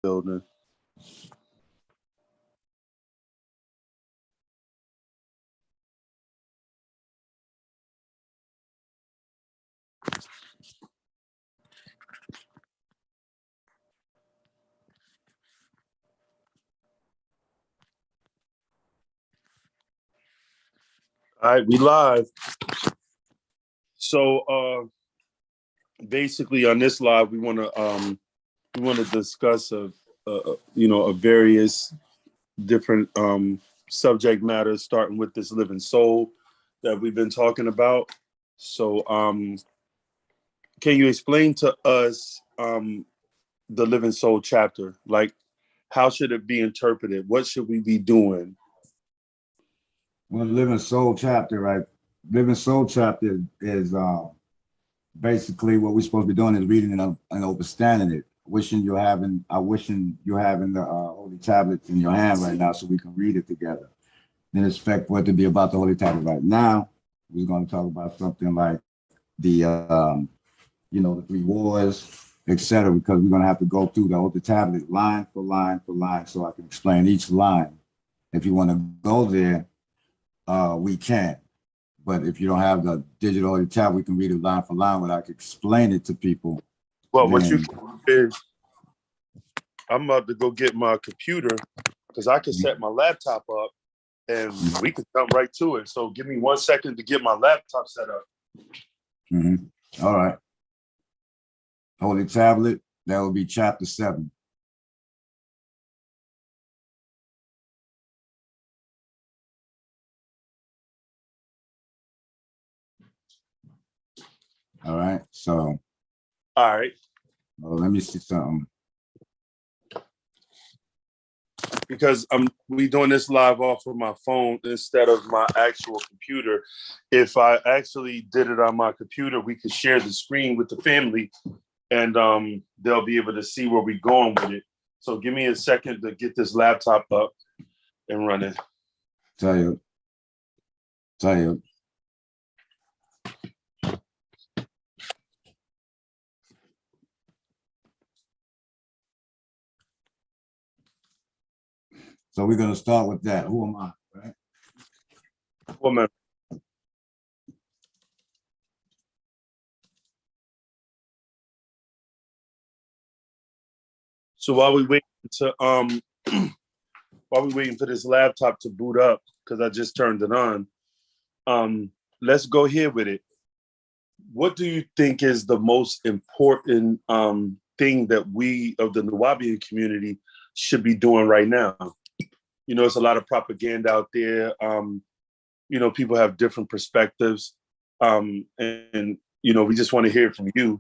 building. All right, we live. So basically on this live, we want to discuss a various different subject matters, starting with this living soul that we've been talking about. So can you explain to us the living soul chapter? Like, how should it be interpreted? What should we be doing? Well, the living soul chapter, right? Living soul chapter is basically what we're supposed to be doing is reading and understanding it. Wishing you're having the holy tablets in your hand right now so we can read it together. Then expect for it to be about the holy tablet right now. We're going to talk about something like the the three wars, etc. Because we're going to have to go through the holy tablet line for line for line so I can explain each line. If you want to go there, we can. But if you don't have the digital holy tablet, we can read it line for line where I can explain it to people. Well, what you can do is, I'm about to go get my computer because I can set my laptop up and we can jump right to it. So give me 1 second to get my laptop set up. All right. Holy tablet, that will be chapter 7. All right. So. All right. Let me see something. Because we doing this live off of my phone instead of my actual computer. If I actually did it on my computer, we could share the screen with the family and they'll be able to see where we're going with it. So give me a second to get this laptop up and running. Tell you. So we're going to start with that. Who am I, right? Woman. So while we waiting for this laptop to boot up, because I just turned it on, let's go here with it. What do you think is the most important thing that we of the Nuwaubian community should be doing right now? You know, it's a lot of propaganda out there. People have different perspectives. And we just want to hear from you,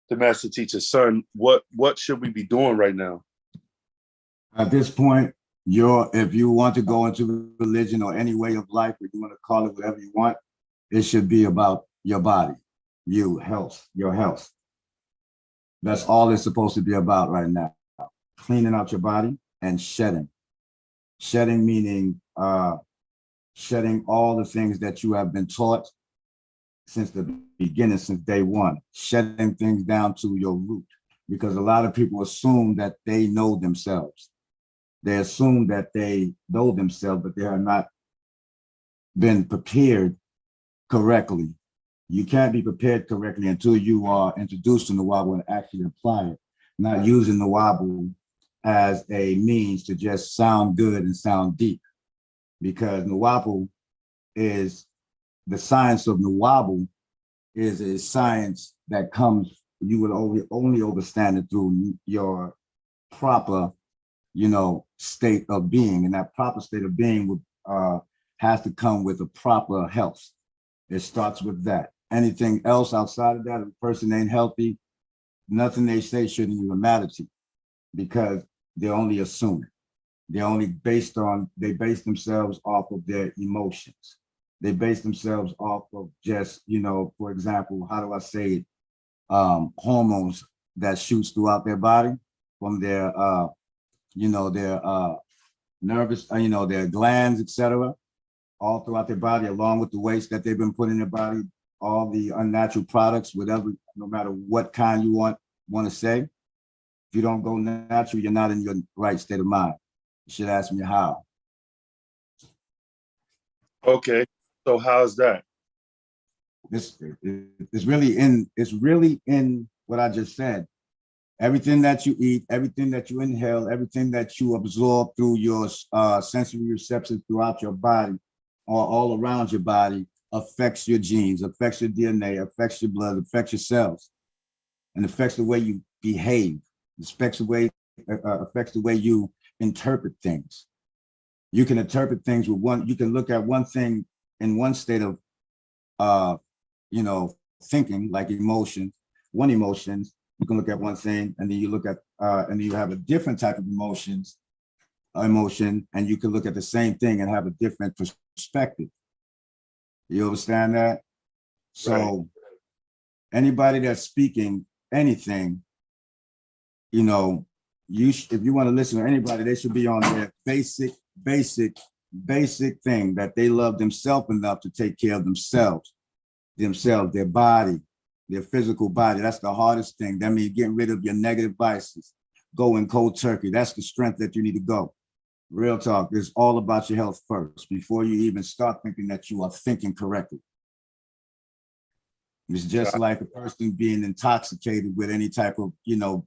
the master teacher's son. What should we be doing right now? At this point, if you want to go into religion or any way of life, if you want to call it whatever you want, it should be about your body, your health. That's all it's supposed to be about right now. Cleaning out your body and shedding. Shedding meaning shedding all the things that you have been taught since the beginning, since day one. Shedding things down to your root, because a lot of people assume that they know themselves. They assume that they know themselves, but they have not been prepared correctly. You can't be prepared correctly until you are introduced to Nuwaubu and actually apply it, not using Nuwaubu as a means to just sound good and sound deep. Because Nuwaubu is, the science of Nuwaubu is a science that comes, you would only understand it through your proper, state of being. And that proper state of being would has to come with a proper health. It starts with that. Anything else outside of that, if a person ain't healthy, nothing they say shouldn't even matter to you, because they're only assuming. They base themselves off of their emotions. They base themselves off of just, for example, how do I say it? Hormones that shoots throughout their body from their, their nervous, their glands, etc., all throughout their body, along with the waste that they've been putting in their body, all the unnatural products, whatever, no matter what kind you want to say. If you don't go natural, you're not in your right state of mind. You should ask me how. Okay. So how's that? It's really in what I just said. Everything that you eat, everything that you inhale, everything that you absorb through your sensory receptors throughout your body or all around your body affects your genes, affects your DNA, affects your blood, affects your cells, and affects the way you behave, affects the way you interpret things. You can interpret things with one, you can look at one thing in one state of thinking, like emotion, one emotion, you can look at one thing and then you look at and then you have a different type of emotion, and you can look at the same thing and have a different perspective. You understand that? So Right. anybody that's speaking anything, if you want to listen to anybody, they should be on their basic thing, that they love themselves enough to take care of themselves, their body, their physical body. That's the hardest thing. That means getting rid of your negative vices, going cold turkey. That's the strength that you need to go. Real talk. It's all about your health first before you even start thinking that you are thinking correctly. It's just like a person being intoxicated with any type of,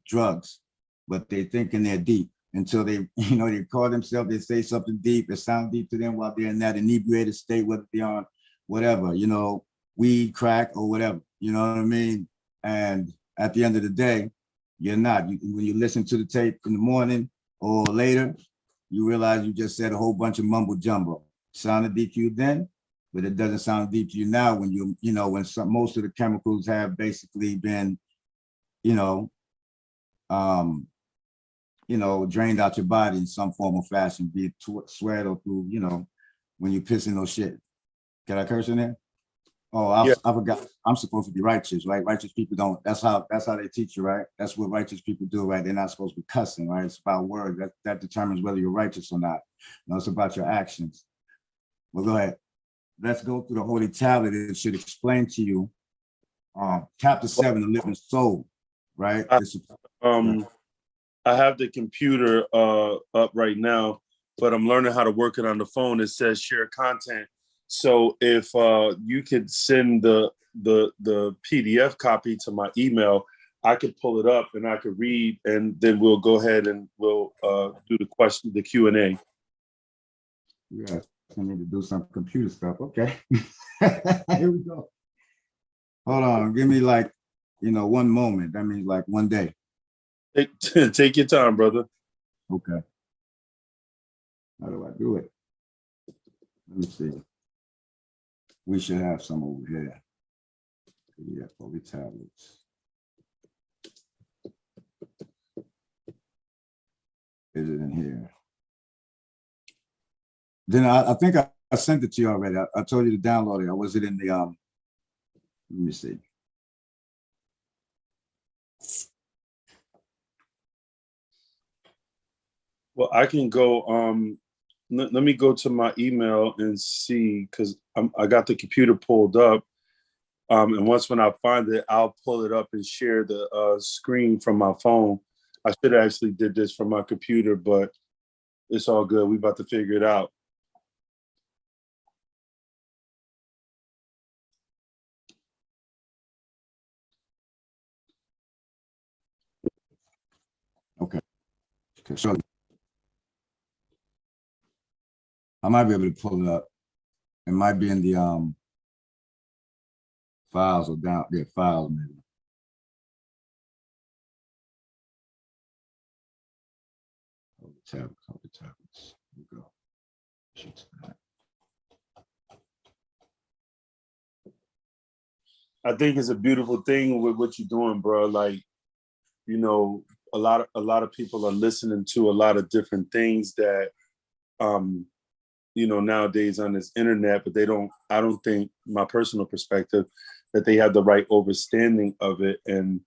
drugs, but they're thinking they're deep until they, they call themselves, they say something deep, it sounds deep to them while they're in that inebriated state, whether they're on whatever, weed, crack, or whatever, you know what I mean? And at the end of the day, you're not. When you listen to the tape in the morning or later, you realize you just said a whole bunch of mumbo jumbo. Sounded deep to you then, but it doesn't sound deep to you now when when most of the chemicals have basically been, drained out your body in some form or fashion, be it sweat or through, when you're pissing or shit. Can I curse in there? Oh, Yeah. I forgot. I'm supposed to be righteous, right? Righteous people don't. That's how they teach you, right? That's what righteous people do, right? They're not supposed to be cussing, right? It's about words. That determines whether you're righteous or not. No, it's about your actions. Well, go ahead. Let's go through the Holy Tablet. It should explain to you chapter 7, the living soul, right? I, I have the computer up right now, but I'm learning how to work it on the phone. It says share content. So if you could send the PDF copy to my email, I could pull it up and I could read, and then we'll go ahead and we'll do the Q&A. Yeah, I need to do some computer stuff. Okay. Here we go. Hold on. Give me like, 1 moment. That means like 1 day. Take your time, brother. Okay. How do I do it? Let me see. We should have some over here. Yeah, Holy Tablets. Is it in here? Then I think I sent it to you already. I told you to download it. Or was it in the let me see. Well, I can go. Let me go to my email and see, because I got the computer pulled up. And when I find it, I'll pull it up and share the screen from my phone. I should have actually did this from my computer, but it's all good. We about to figure it out. Okay. So I might be able to pull it up. It might be in the files or down there, files maybe. Holy tablets. Here we go. I think it's a beautiful thing with what you're doing, bro. Like, a lot of people are listening to a lot of different things that nowadays on this internet, but I don't think, my personal perspective, that they have the right understanding of it. And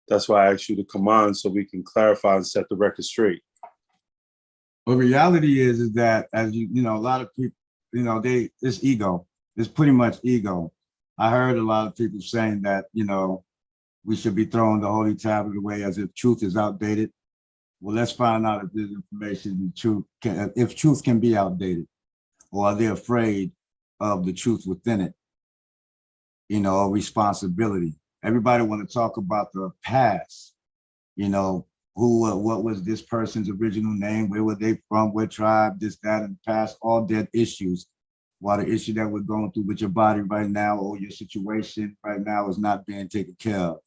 that's why I asked you to come on, so we can clarify and set the record straight. Well, reality is that, as a lot of people, it's ego. It's pretty much ego. I heard a lot of people saying that, we should be throwing the Holy Tablet away as if truth is outdated. Well, let's find out if this information, the truth, if truth can be outdated, or are they afraid of the truth within it? You know, responsibility. Everybody want to talk about the past. You know, who, what was this person's original name? Where were they from? What tribe? This, that, in the past. All dead issues. While the issue that we're going through with your body right now, or your situation right now, is not being taken care of.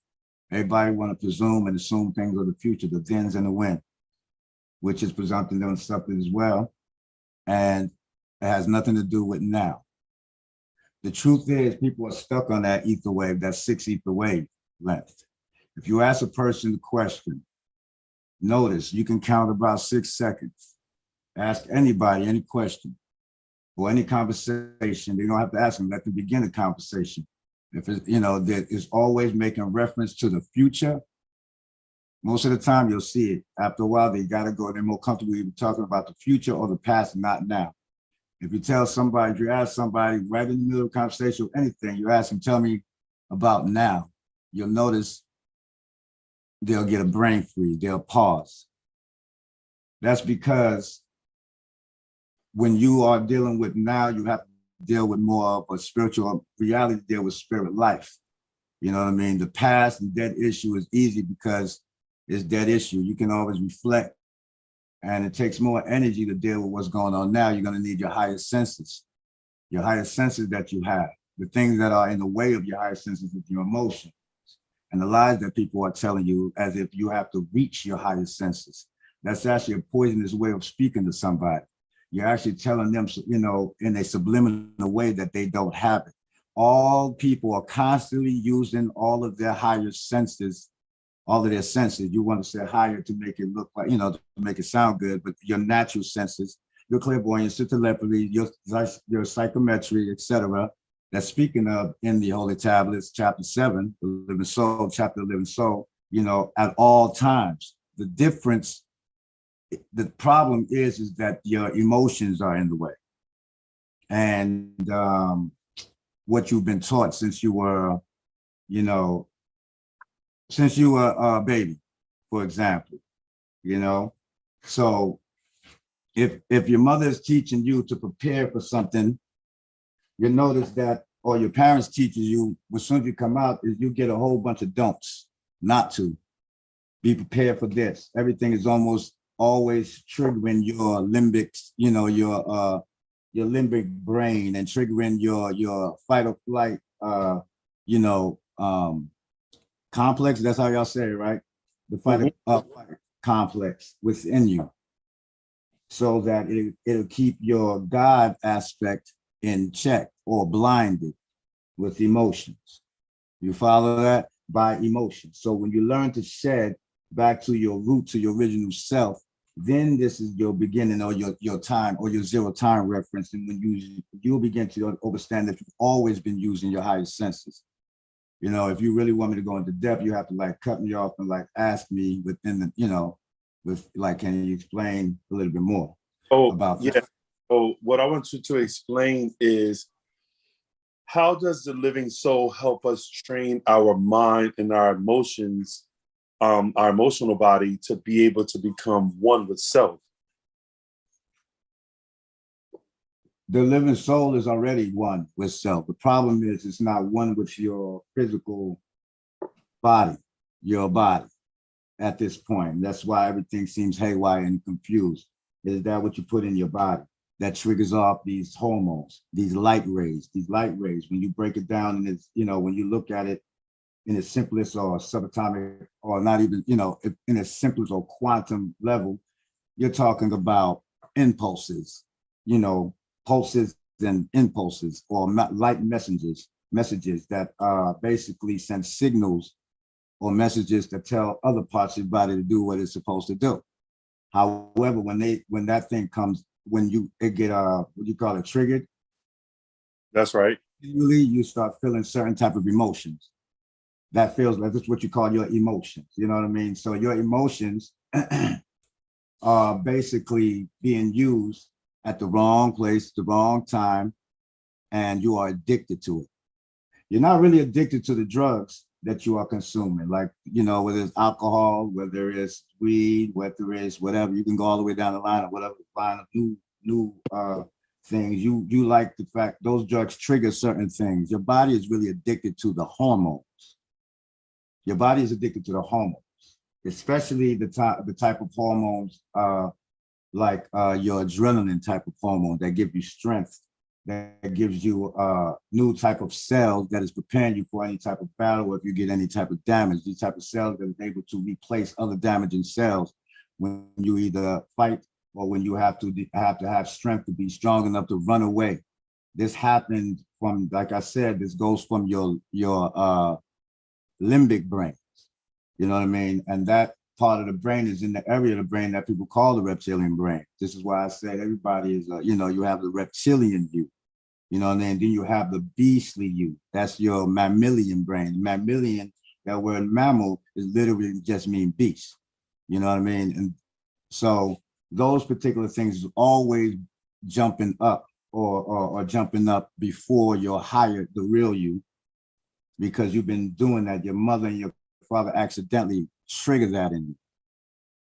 Everybody want to presume and assume things of the future, the thens and the when, which is presumptive on something as well. And it has nothing to do with now. The truth is, people are stuck on that ether wave, that 6 ether wave length. If you ask a person a question, notice you can count about 6 seconds. Ask anybody any question or any conversation. They don't have to ask them, let them begin a conversation. If it's, you know, that is always making reference to the future, most of the time you'll see it. After a while, they gotta go, they're more comfortable even talking about the future or the past, not now. If you tell somebody, if you ask somebody right in the middle of a conversation or anything, you ask them, tell me about now, you'll notice they'll get a brain freeze, they'll pause. That's because when you are dealing with now, you have to deal with more of a spiritual reality, deal with spirit life. You know what I mean? The past and dead issue is easy because it's dead issue. You can always reflect, and it takes more energy to deal with what's going on now. You're going to need your higher senses that you have, the things that are in the way of your higher senses with your emotions and the lies that people are telling you as if you have to reach your higher senses. That's actually a poisonous way of speaking to somebody. You're actually telling them, you know, in a subliminal way that they don't have it. All people are constantly using all of their higher senses, all of their senses. You want to say higher to make it look like, you know, to make it sound good, but your natural senses, your clairvoyance, your telepathy, your psychometry, etc. That's speaking of in the Holy Tablets, chapter 7, the living soul, chapter 11 soul, you know, at all times. The difference, the problem is that your emotions are in the way. And what you've been taught since you were, you know, since you were a baby, for example, you know. So if your mother is teaching you to prepare for something, you notice that, or your parents teaches you, as soon as you come out, is you get a whole bunch of don'ts, not to be prepared for this. Everything is almost always triggering your limbic, you know, your limbic brain, and triggering your fight or flight, you know, complex. That's how y'all say it, right? The fight complex within you, so that it'll keep your God aspect in check or blinded with emotions. You follow that? By emotion. So when you learn to shed back to your root, to your original self, then this is your beginning, or your time, or your zero time reference. And when you'll begin to understand that you've always been using your higher senses. You know, if you really want me to go into depth, you have to like cut me off and like ask me within the, you know, with like, can you explain a little bit more about yeah. that? So what I want you to explain is, how does the living soul help us train our mind and our emotions, our emotional body, to be able to become one with self? The living soul is already one with self. The problem is it's not one with your physical body, your body at this point. That's why everything seems haywire and confused. Is that what you put in your body that triggers off these hormones, these light rays, when you break it down, and it's, you know, when you look at it in its simplest or subatomic, or not even, you know, in its simplest or quantum level, you're talking about impulses, you know, pulses and impulses, or light messages that basically send signals or messages that tell other parts of your body to do what it's supposed to do. However, when that thing comes, it get what you call it, triggered. That's right. Usually you start feeling certain type of emotions. That feels like that's what you call your emotions. You know what I mean? So your emotions are basically being used at the wrong place, the wrong time, and you are addicted to it. You're not really addicted to the drugs. that you are consuming, like, you know, whether it's alcohol, whether it's weed, whether it's whatever, you can go all the way down the line of whatever line of new things. You like the fact those drugs trigger certain things. Your body is really addicted to the hormones. Your body is addicted to the hormones, especially the type of hormones like your adrenaline type of hormone that give you strength, that gives you new type of cells that is preparing you for any type of battle, or if you get any type of damage, these type of cells that are able to replace other damaging cells when you either fight or when you have to have strength to be strong enough to run away. This happened from, like I said, this goes from your limbic brains, you know what I mean? And that part of the brain is in the area of the brain that people call the reptilian brain. This is why I said everybody is, you know, you have the reptilian you, you know what I mean? Then you have the beastly you. That's your mammalian brain. Mammalian, that word mammal is literally just mean beast, you know what I mean? And so those particular things is always jumping up or jumping up before your higher, the real you, because you've been doing that. Your mother and your father accidentally trigger that in you.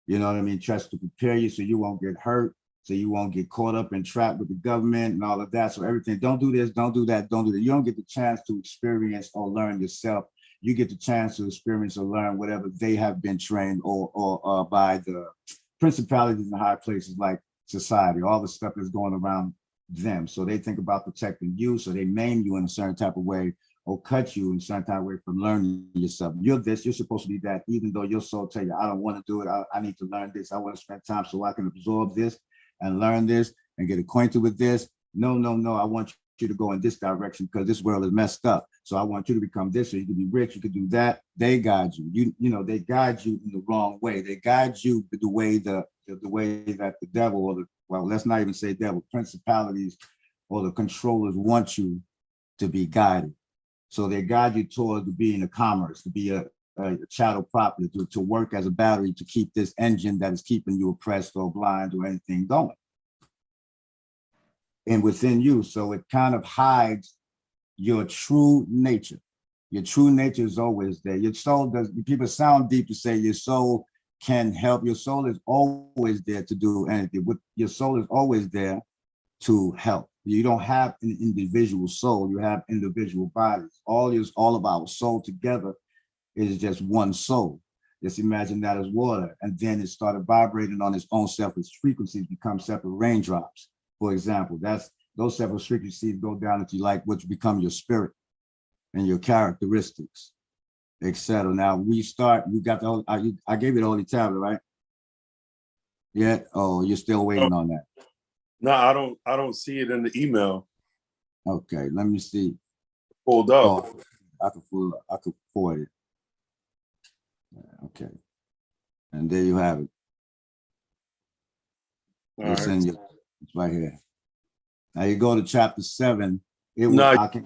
You know what I mean? Tries to prepare you so you won't get hurt, so you won't get caught up and trapped with the government and all of that. So everything, don't do this, don't do that, don't do that. You don't get the chance to experience or learn yourself. You get the chance to experience or learn whatever they have been trained or by the principalities in high places like society, all the stuff that's going around them. So they think about protecting you, so they maim you in a certain type of way or cut you in a certain type of way from learning yourself. You're this, you're supposed to be that, even though your soul tell you, I don't want to do it, I need to learn this, I want to spend time so I can absorb this and learn this and get acquainted with this. No, no, no, I want you to go in this direction because this world is messed up. So I want you to become this, so you can be rich, you can do that. They guide you. You know, they guide you in the wrong way. They guide you the way the way that the devil or the, well, let's not even say devil, principalities or the controllers want you to be guided. So they guide you toward being a commerce, to be a chattel property, to work as a battery to keep this engine that is keeping you oppressed or blind or anything going. And within you, so it kind of hides your true nature. Your true nature is always there. Your soul does, people sound deep to say your soul can help. Your soul is always there to do anything. Your soul is always there to help. You don't have an individual soul, you have individual bodies. All of our soul together is just one soul. Just imagine that as water. And then it started vibrating on its own separate frequencies, become separate raindrops. For example, those separate frequencies go down into like what become your spirit and your characteristics, etc. Now we start, you got the, I gave you the Holy Tablet, right? Yeah, oh, you're still waiting on that. No, I don't see it in the email. Okay, let me see. Pulled up. Oh, I could forward it. Okay. And there you have it. It's Right. in your, it's right here. Now you go to chapter 7. It no, was,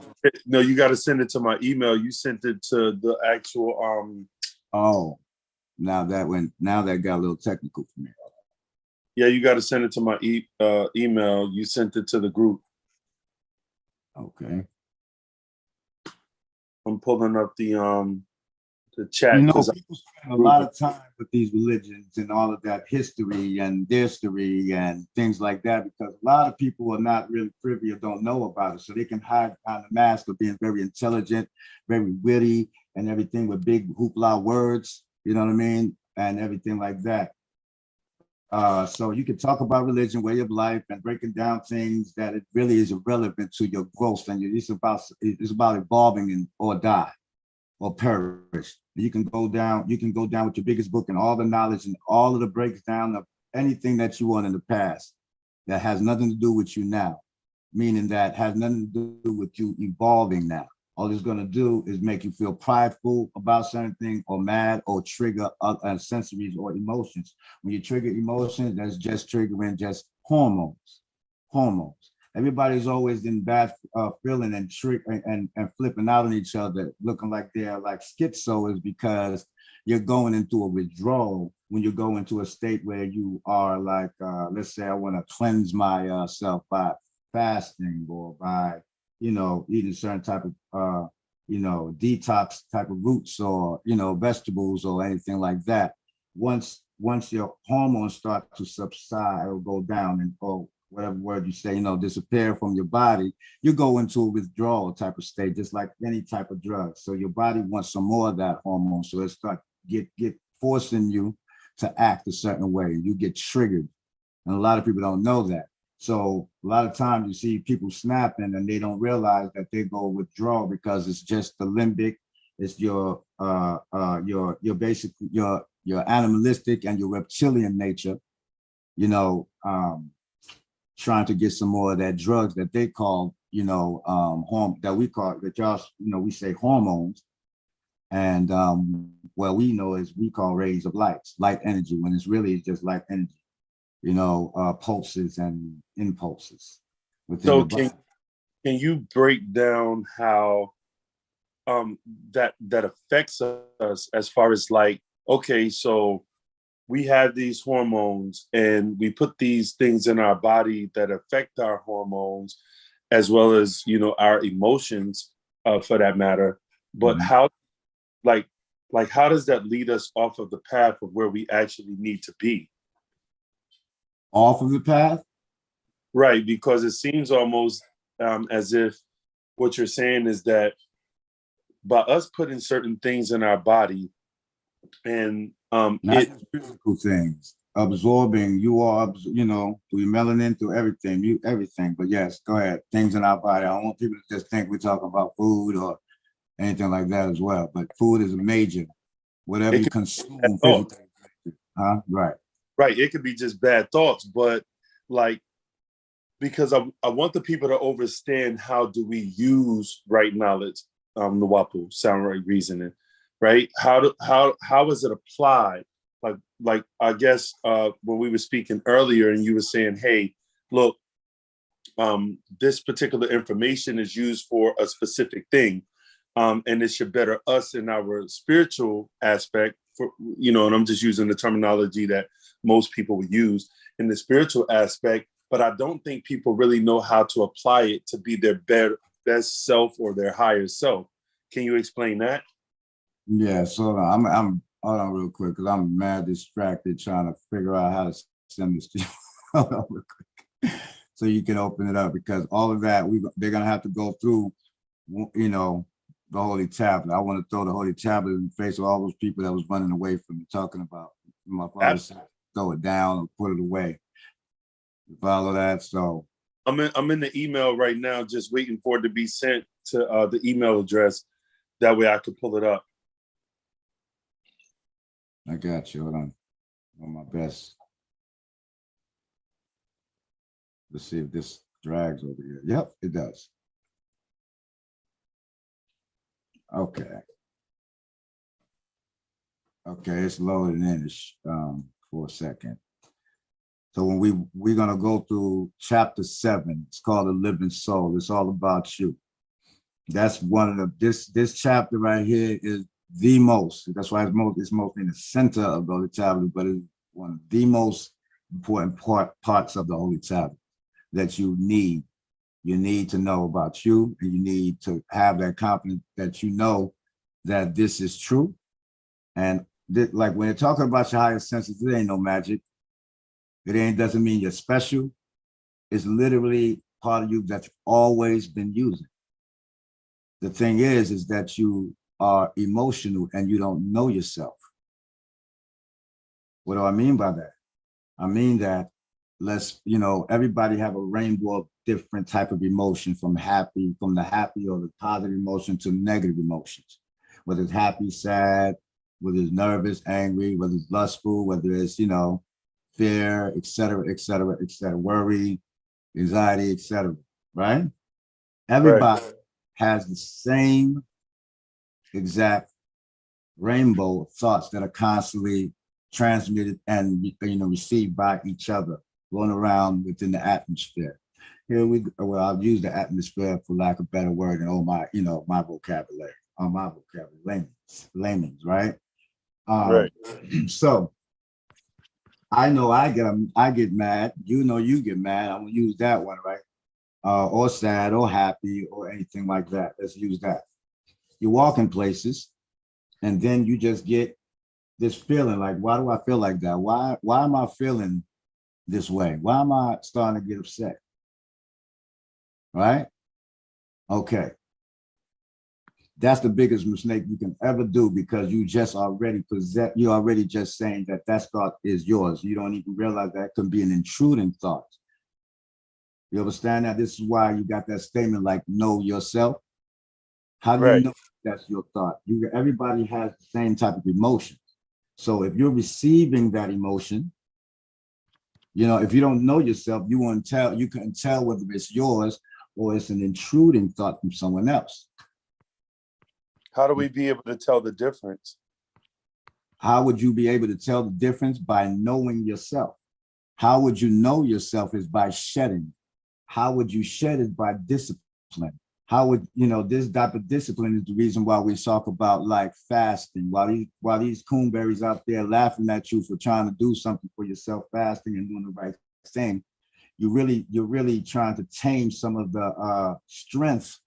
no, you got to send it to my email. You sent it to the actual. Oh, now that got a little technical for me. Yeah, you got to send it to my email. You sent it to the group. Okay. I'm pulling up the chat. You know, people spend a lot of time with these religions and all of that history and history and things like that, because a lot of people are not really privy or don't know about it. So they can hide behind the mask of being very intelligent, very witty, and everything with big hoopla words, you know what I mean? And everything like that. So you can talk about religion, way of life, and breaking down things that it really is irrelevant to your growth, and it's about evolving or die or perish. You can go down with your biggest book and all the knowledge and all of the breakdown of anything that you want in the past that has nothing to do with you now, meaning that has nothing to do with you evolving now. All it's going to do is make you feel prideful about something or mad or trigger sensories or emotions. When you trigger emotions, that's just triggering just hormones. Everybody's always in bad feeling and flipping out on each other, looking like they're like schizoids, because you're going into a withdrawal when you go into a state where you are like, let's say I want to cleanse myself by fasting or by, you know, eating certain type of detox type of roots or, vegetables or anything like that. Once your hormones start to subside or go down and or whatever word you say, disappear from your body, you go into a withdrawal type of state, just like any type of drug. So your body wants some more of that hormone. So it start get forcing you to act a certain way. You get triggered. And a lot of people don't know that. So a lot of times you see people snapping and they don't realize that they go withdrawal because it's just the limbic, it's your basic, your animalistic and your reptilian nature, trying to get some more of that drugs that they call, that we call, that y'all, we say hormones. And what we know is we call rays of light energy, when it's really just light energy, pulses and impulses within So the body. can you break down how that affects us as far as like, okay, so we have these hormones and we put these things in our body that affect our hormones as well as, our emotions, for that matter. But how, like how does that lead us off of the path of where we actually need to be? Off of the path? Right, because it seems almost as if what you're saying is that by us putting certain things in our body and not just physical things, absorbing, through your melanin, through everything. But yes, go ahead. Things in our body. I don't want people to just think we're talking about food or anything like that as well. But food is a major, whatever you consume physically. Right. Right. It could be just bad thoughts, but like, because I want the people to understand how do we use right knowledge, Nwapu, sound right reasoning, right? How is it applied? Like I guess when we were speaking earlier and you were saying, hey, look, this particular information is used for a specific thing. And it should better us in our spiritual aspect for, and I'm just using the terminology that most people would use in the spiritual aspect, but I don't think people really know how to apply it to be their best self or their higher self. Can you explain that? Yeah, so I'm hold on real quick because I'm mad distracted trying to figure out how to send this to you. Hold on real quick. So you can open it up, because all of that they're gonna have to go through, the Holy Tablet. I want to throw the Holy Tablet in the face of all those people that was running away from me, talking about my father said, throw it down or put it away. You follow that? So I'm in the email right now, just waiting for it to be sent to the email address. That way I could pull it up. I got you. Hold on. On my best. Let's see if this drags over here. Yep, it does. Okay. Okay, it's loading in for a second. So when we're gonna go through chapter 7, it's called The Living Soul. It's all about you. That's one of the this chapter right here is the most. That's why it's mostly in the center of the Holy Tablet, but it's one of the most important parts of the Holy Tablet that you need. You need to know about you, and you need to have that confidence that you know that this is true. And like when you're talking about your higher senses, it ain't no magic. It doesn't mean you're special. It's literally part of you that you've always been using. The thing is that you are emotional and you don't know yourself. What do I mean by that? I mean that everybody have a rainbow of different type of emotion, from the happy or the positive emotion to negative emotions, whether it's happy, sad, whether it's nervous, angry, whether it's lustful, whether it's, fear, et cetera, worry, anxiety, et cetera, right? Everybody has the same exact rainbow of thoughts that are constantly transmitted and received by each other, going around within the atmosphere. Here I'll use the atmosphere for lack of a better word and all my, my vocabulary, layman's, right? So I know I get mad, you get mad. I'm gonna use that one, right? Or sad or happy or anything like that. Let's use that. you walk in places, and then you just get this feeling like, why do I feel like that? Why am I feeling this way? Why am I starting to get upset? Right? Okay. That's the biggest mistake you can ever do, because you just already possess, you already just saying that that thought is yours. You don't even realize that can be an intruding thought. You understand that? This is why you got that statement like, know yourself. How do you Right. know that's your thought? Everybody has the same type of emotion. So if you're receiving that emotion, if you don't know yourself, you couldn't tell whether it's yours or it's an intruding thought from someone else. How do we be able to tell the difference? How would you be able to tell the difference? By knowing yourself. How would you know yourself? Is by shedding. How would you shed it? By discipline. How would, this type of discipline is the reason why we talk about like fasting. While these coonberries out there laughing at you for trying to do something for yourself, fasting and doing the right thing, you're really trying to tame some of the strength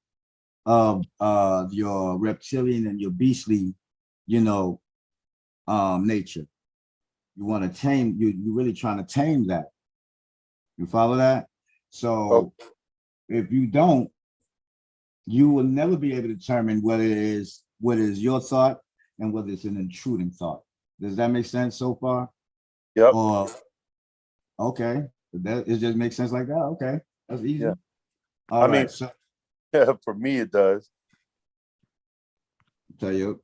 of your reptilian and your beastly, nature. You want to tame, you're really trying to tame that. You follow that? So if you don't, you will never be able to determine what is your thought and whether it's an intruding thought. Does that make sense so far? Yep. Or okay, it just makes sense like that. Okay, that's easy. Yeah. All right. So yeah, for me it does. Tell you,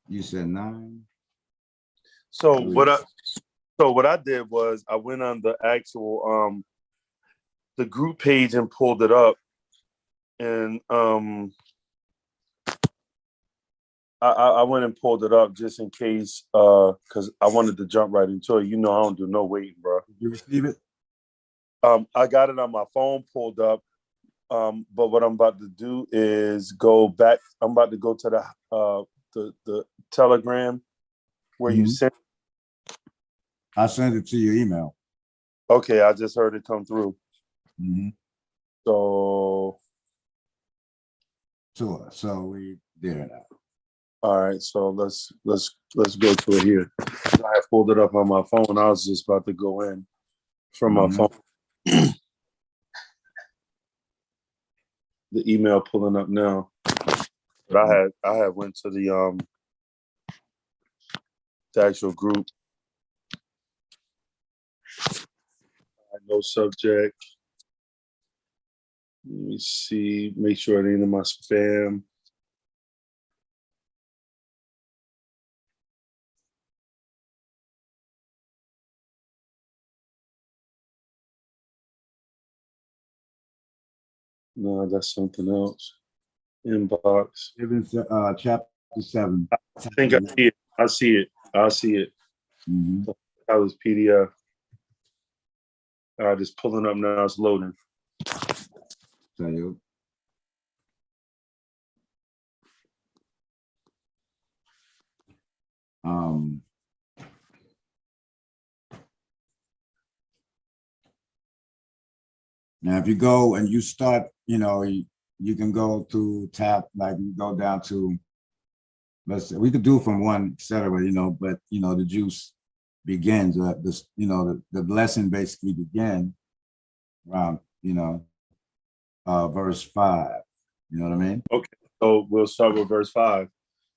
you said 9. So what I did was I went on the actual the group page and pulled it up, and I went and pulled it up just in case, because I wanted to jump right into it. I don't do no waiting, bro. Did you receive it? I got it on my phone pulled up, but what I'm about to do is go back. I'm about to go to the Telegram where you sent. I sent it to your email. Okay, I just heard it come through. So we there now. All right, so let's go to it here. I pulled it up on my phone. I was just about to go in from my phone. The email pulling up now. But I had went to the actual group. No subject. Let me see. Make sure it ain't in my spam. No, that's something else. Inbox. It was chapter 7. I think I see it. I see it. That was PDF. All right, it's pulling up now. It's loading. Tell you. Now, if you go and you start, you can go to tab, like you go down to, let's say, we could do from 1, etc., but, the juice begins, the lesson basically began around, verse 5. You know what I mean? Okay, so we'll start with verse 5.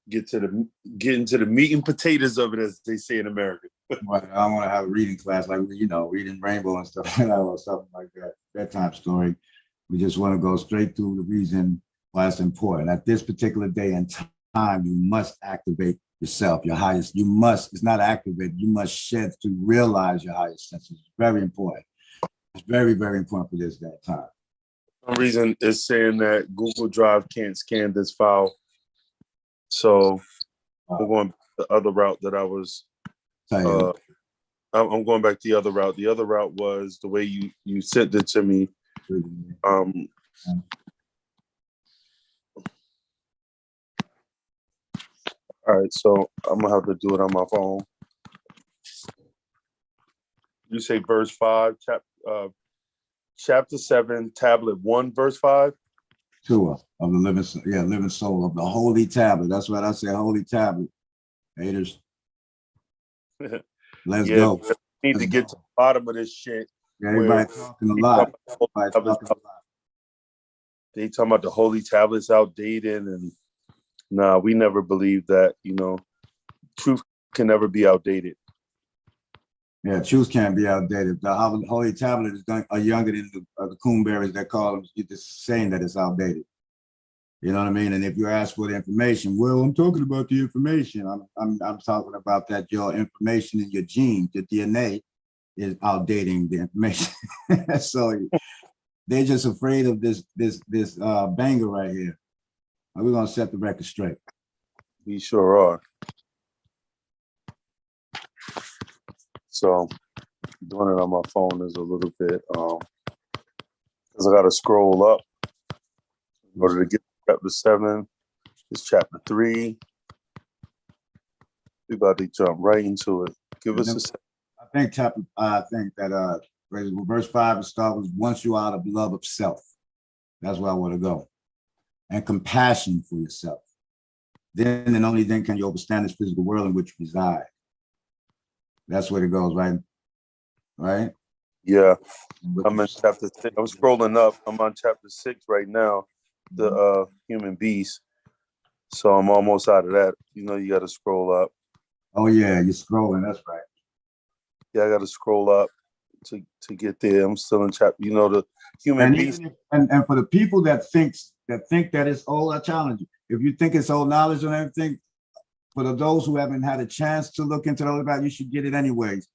Get into the meat and potatoes of it, as they say in America. Right. I don't want to have a reading class like, reading Rainbow and stuff like that, or something like that, bedtime story. We just want to go straight to the reason why it's important. At this particular day and time, you must activate yourself, your highest. You must, it's not activate, you must shed to realize your highest senses. It's very important. It's very, very important for that time. For some reason, it's saying that Google Drive can't scan this file. So we're going the other route that I was. I'm going back the other route. The other route was the way you sent it to me. All right, so I'm gonna have to do it on my phone. You say verse 5, chapter 7, tablet 1, verse 5. Tua of the living, living soul of the holy tablet. That's what I say, holy tablet. Haters, let's Yeah, go. we need Let's to get go. to the bottom of this shit. Yeah, Where everybody talking a lot. Everybody talking a lot. they talking about the holy tablets outdated, and nah, we never believed that. You know, truth can never be outdated. Yeah, truth can't be outdated. The holy tablet is are younger than the coonberries that call them. You're just saying that it's outdated. You know what I mean? And if you ask for the information, well, I'm talking about the information. I'm talking about that your information in your genes, your DNA is outdating the information. So they're just afraid of this banger right here. We're gonna set the record straight. We sure are. So doing it on my phone is a little bit because I gotta scroll up in order to get to chapter 7. It's chapter 3. We about to jump right into it. Give us a second. I think that verse 5 starts with once you out of love of self. That's where I want to go. And compassion for yourself. Then and only then can you understand this physical world in which you reside. That's where it goes, right? Right? Yeah. I'm in chapter 6. I'm scrolling up. I'm on chapter 6 right now, the human beast. So I'm almost out of that. You know, you got to scroll up. Oh yeah, you're scrolling. That's right. Yeah, I got to scroll up to get there. I'm still in chapter. You know, the human beast. And for the people that think that it's old, I challenge you. If you think it's old knowledge and everything, for those who haven't had a chance to look into all about, you should get it anyways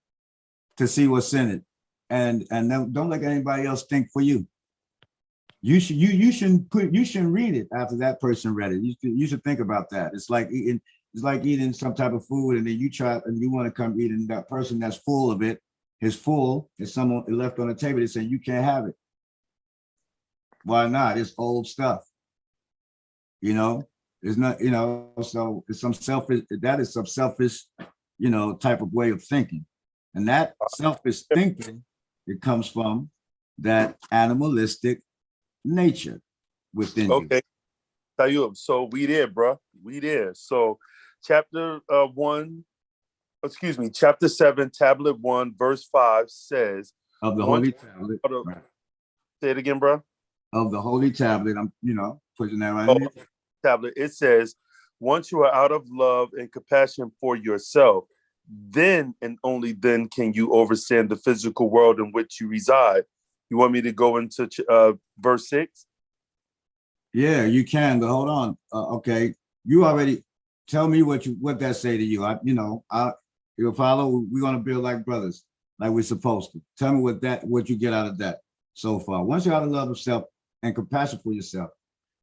to see what's in it. And don't let anybody else think for you. You shouldn't read it after that person read it. You should think about that. It's like eating some type of food, and then you try and you want to come eat, and that person that's full of it is full, and someone left on the table, they say you can't have it. Why not? It's old stuff. You know, it's not, so it's some selfish, type of way of thinking. And that selfish thinking, it comes from that animalistic nature within you. Okay. So we there, bro. We there. So chapter 7, tablet 1, verse 5 says of the holy tablet. Right. Say it again, bro. Of the holy tablet. I'm, pushing that right in. Tablet. It says, once you are out of love and compassion for yourself, then and only then can you understand the physical world in which you reside. You want me to go into verse 6? Yeah, you can, but hold on. Okay, you already tell me what that say to you. You'll follow. We're gonna build like brothers, like we're supposed to. Tell me what you get out of that so far. Once you're out of love of self and compassion for yourself,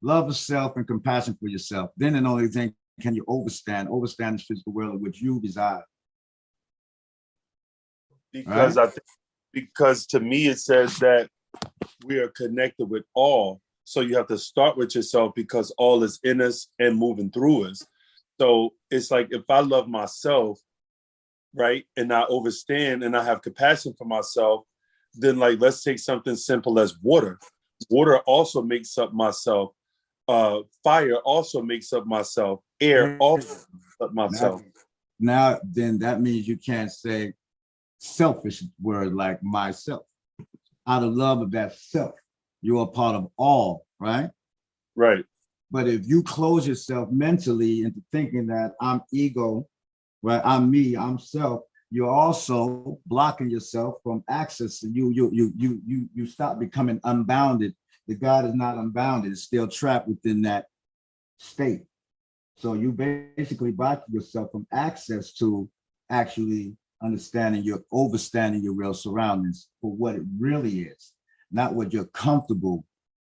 love of self and compassion for yourself, then and only then can you understand this physical world in which you reside. Because right? Because to me it says that we are connected with all. So you have to start with yourself because all is in us and moving through us. So it's like if I love myself, right, and I understand and I have compassion for myself, then like let's take something simple as water. Water also makes up myself. Fire also makes up myself. Air also makes up myself. Now, then that means you can't say selfish word like myself. Out of love of that self, you are part of all, right? Right. But if you close yourself mentally into thinking that I'm ego, right? I'm me, I'm self, you're also blocking yourself from access. You stop becoming unbounded. The God is not unbounded, it's still trapped within that state. So you basically block yourself from access to actually understanding overstanding your real surroundings for what it really is, not what you're comfortable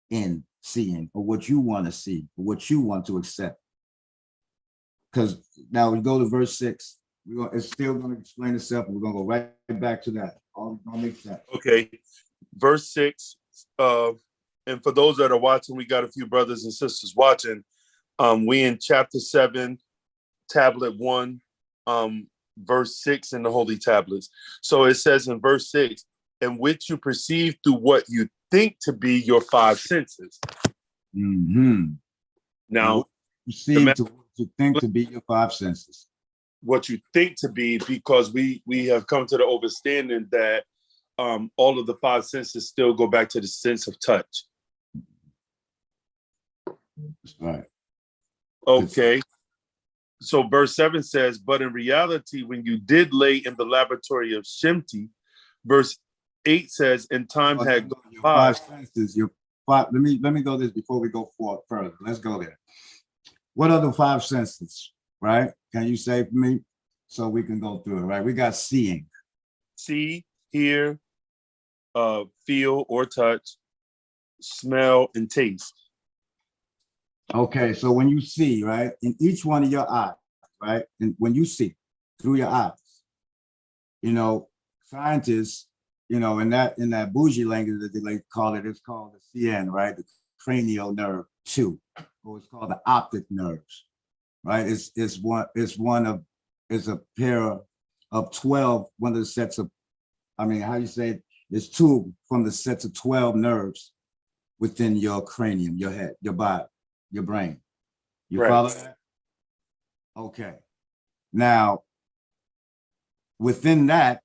in seeing or what you want to see or what you want to accept. Because now we go to verse 6. It's still going to explain itself, and we're going to go right back to that. All make sense. Okay, verse 6. And for those that are watching, we got a few brothers and sisters watching. We in chapter 7, tablet 1, verse 6 in the holy tablets. So it says in verse 6, in which you perceive through what you think to be your 5 senses. Mm-hmm. And Now, what you see to what you think to be your five senses. what you think to be, because we have come to the understanding that all of the five senses still go back to the sense of touch. That's right. Okay. So verse 7 says, but in reality, when you did lay in the laboratory of Shemti, verse 8 says, and time had gone your by. five senses, your five, let me go this before we go forward further. Let's go there. What are the five senses, right? Can you say for me? So we can go through it, right? We got seeing. See, hear, feel or touch, smell, and taste. Okay, so when you see, right, in each one of your eyes, right, and when you see through your eyes, you know, scientists, you know, in that bougie language that they like call it, it's called the CN, right, the cranial nerve 2, or it's called the optic nerves, right? It's a pair of 12, one of the sets of, I mean, how you say it? It's two from the sets of 12 nerves within your cranium, your head, your body, your brain. You follow that? Okay. Now, within that,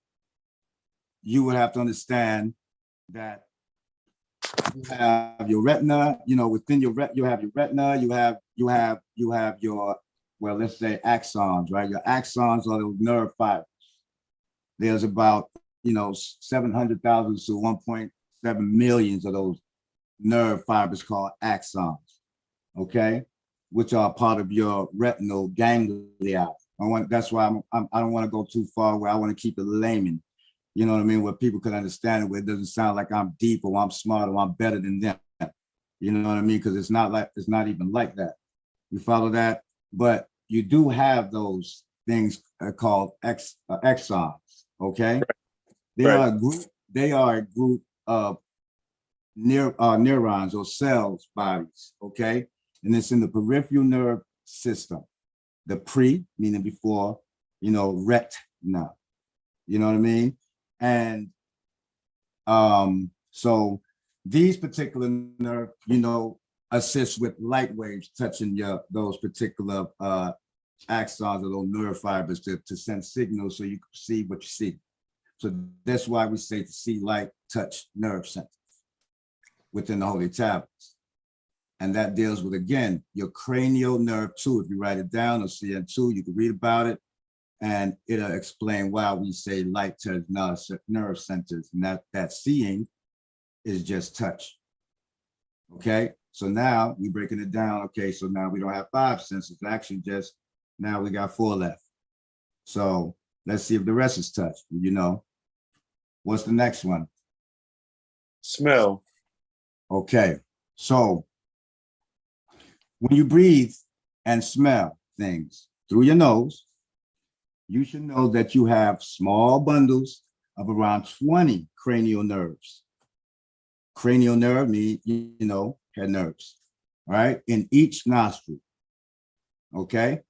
you would have to understand that you have your retina, you know, within your you have your retina, you have your, well, let's say axons, right? Your axons are those nerve fibers. There's about, you know, 700,000 to 1.7 millions of those nerve fibers called axons, okay, which are part of your retinal ganglia. That's why I don't want to go too far where I want to keep it layman, you know what I mean, where people can understand it, where it doesn't sound like I'm deep or I'm smart or I'm better than them. You know what I mean? Because it's not even like that. You follow that? But you do have those things called exons, okay? They are a group of neurons or cells bodies, okay? And it's in the peripheral nerve system. The meaning before, you know, retina, you know what I mean? And so these particular nerve, you know, assist with light waves touching those particular axons or those nerve fibers to send signals so you can see what you see. So that's why we say to see, light, touch, nerve centers within the holy tablets. And that deals with, again, your cranial nerve 2. If you write it down or CN2, you can read about it, and it'll explain why we say light, touch, nerve centers. And that seeing is just touch. Okay, so now we're breaking it down. Okay, so now we don't have five senses. Actually, just now we got 4 left. So let's see if the rest is touch. You know, what's the next one? Smell. Okay, so when you breathe and smell things through your nose, you should know that you have small bundles of around 20 cranial nerves. Cranial nerve means, you know, head nerves, right? In each nostril, okay?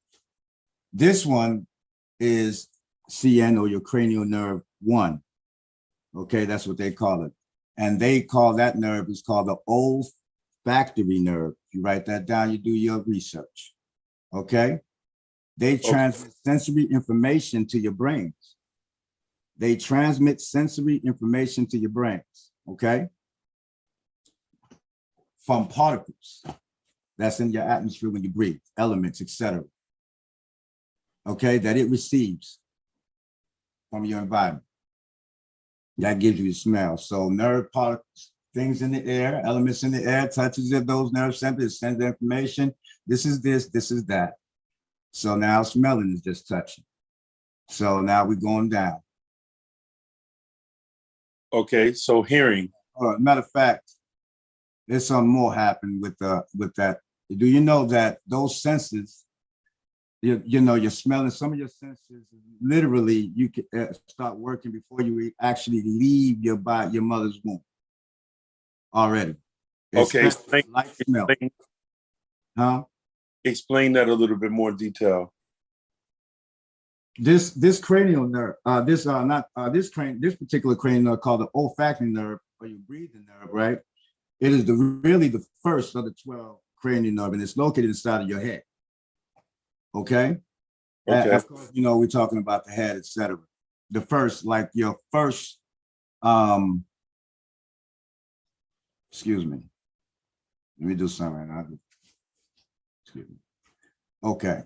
This one is CN, or your cranial nerve 1, okay? That's what they call it. And they call that nerve is called the olfactory nerve. You write that down, you do your research, okay? They transmit sensory information to your brains. They transmit sensory information to your brains, okay? From particles that's in your atmosphere when you breathe, elements, etc. Okay, that it receives from your environment. That gives you the smell. So nerve particles, things in the air, elements in the air, touches of those nerve centers, sends the information. This is this is that. So now smelling is just touching. So now we're going down. Okay, so hearing. Matter of fact, there's something more happened with that. Do you know that those senses, you know, you're smelling, some of your senses, literally, you can start working before you actually leave your body, your mother's womb already. Okay, explain, huh? Explain that a little bit more detail. This cranial nerve, this particular cranial nerve called the olfactory nerve, or your breathing nerve, right? It is really the first of the 12 cranial nerve, and it's located inside of your head. Okay. And Okay. of course, we're talking about the head, etc. The first, like your first, excuse me. Let me do something right now. Excuse me. Okay.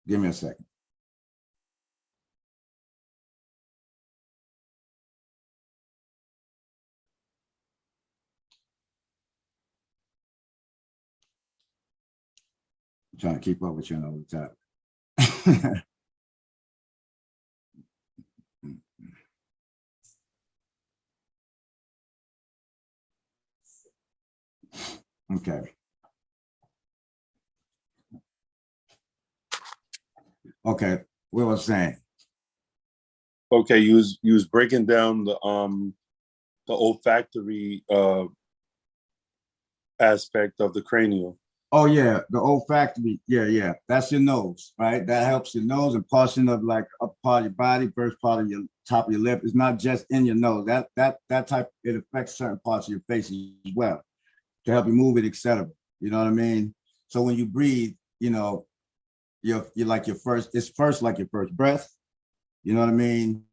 Give me a second. I'm trying to keep up with you all the time. Okay. Okay. What was I saying? Okay, you was breaking down the olfactory aspect of the cranial. Oh yeah, the olfactory. Yeah, yeah. That's your nose, right? That helps your nose and portion of like up part of your body, first part of your top of your lip. It's not just in your nose. That type, it affects certain parts of your face as well to help you move it, etc. You know what I mean? So when you breathe, you're like your first. It's first like your first breath. You know what I mean?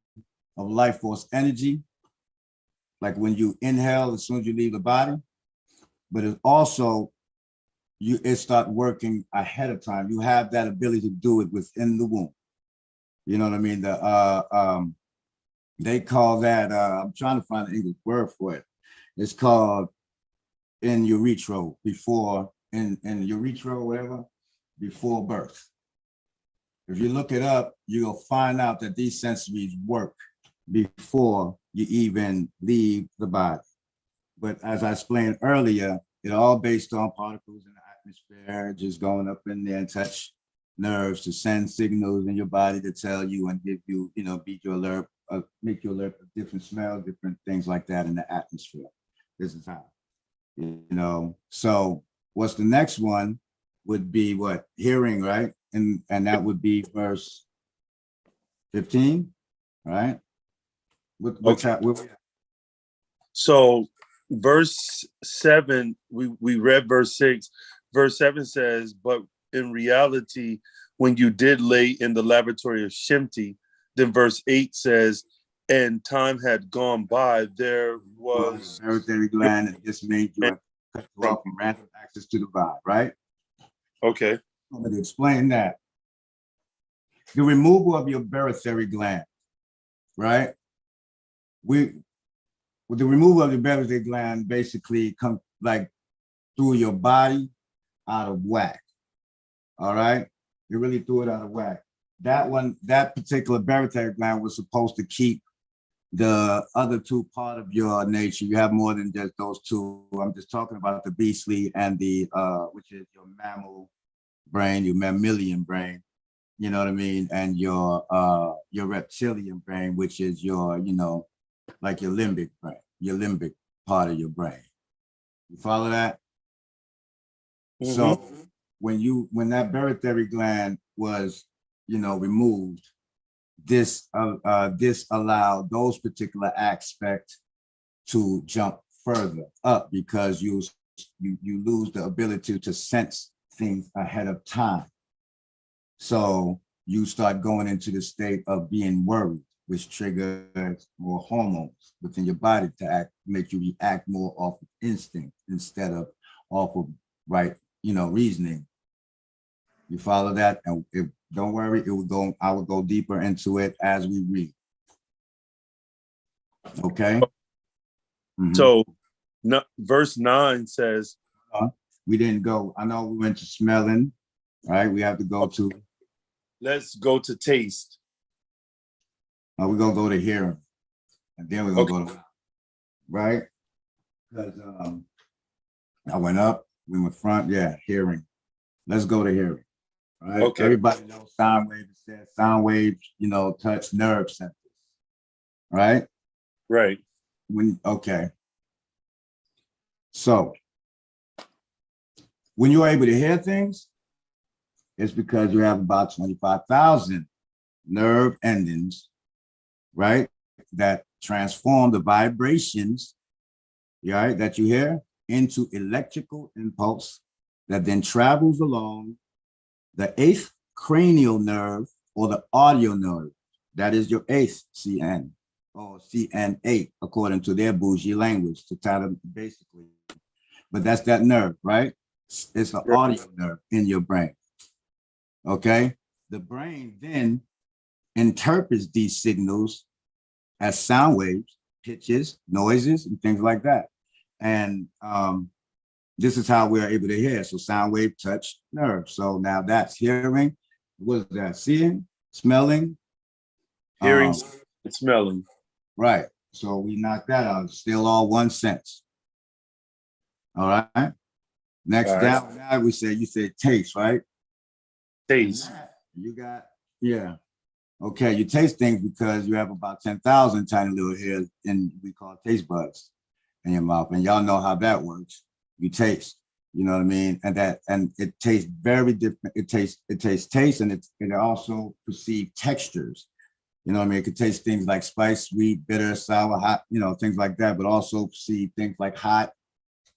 Of life force energy, like when you inhale as soon as you leave the body. But it's also it start working ahead of time. You have that ability to do it within the womb. You know what I mean? They call that, I'm trying to find an English word for it. It's called in urethro, before, in urethro, whatever, before birth. If you look it up, you'll find out that these sensories work before you even leave the body. But as I explained earlier, it all based on particles in the atmosphere, just going up in there and touch nerves to send signals in your body to tell you and give you, beat you alert, make you alert of different smells, different things like that in the atmosphere. This is how, So what's the next one would be what? Hearing, right? And that would be verse 15, right? Okay. So verse 7, we read verse 6. Verse 7 says, but in reality, when you did lay in the laboratory of Shimti, then verse 8 says, and time had gone by, there was hereditary gland, and this made you cut you off from random access to the body, right? Okay. I'm going to explain that. The removal of your barytheric gland, right? With the removal of the barytheric gland basically comes like through your body out of whack. All right. You really threw it out of whack. That particular barytheric gland was supposed to keep the other two part of your nature. You have more than just those two. I'm just talking about the beastly and the which is your mammal brain, your mammalian brain, you know what I mean, and your reptilian brain, which is your, like your limbic brain, your limbic part of your brain. You follow that? Mm-hmm. So when that barytheric gland was, removed, this allowed those particular aspects to jump further up because you lose the ability to sense things ahead of time. So you start going into the state of being worried, which triggers more hormones within your body to make you react more off of instinct instead of off of reasoning. You follow that? And don't worry, I will go deeper into it as we read. Okay. Mm-hmm. So verse 9 says, we didn't go. I know we went to smelling, right? We have to go to. Let's go to taste. We're going to go to hearing. And then we're going to go to, right? Because I went up, we went front, hearing. Let's go to hearing. Right? Okay. Everybody knows sound waves. It says sound waves, touch nerve centers. Right? Right. Okay. So when you're able to hear things, it's because you have about 25,000 nerve endings right? That transform the vibrations, right, that you hear into electrical impulse that then travels along the eighth cranial nerve or the audio nerve. That is your eighth CN or CN8, according to their bougie language, to tell them basically. But that's that nerve, right? It's the audio nerve in your brain. Okay. The brain then interprets these signals as sound waves, pitches, noises, and things like that. And this is how we're able to hear. So sound wave, touch, nerve. So now that's hearing. What is that? Seeing, smelling. Hearing and smelling. Right. So we knock that out. It's still all one sense. All right. Next down, now we say, you said taste, right? Taste. You got, yeah. Okay, you taste things because you have about 10,000 tiny little hairs in we call taste buds in your mouth. And y'all know how that works. You taste, you know what I mean? And it tastes very different. It tastes taste, and it also perceives textures. You know what I mean? It could taste things like spice, sweet, bitter, sour, hot, you know, things like that, but also perceive things like hot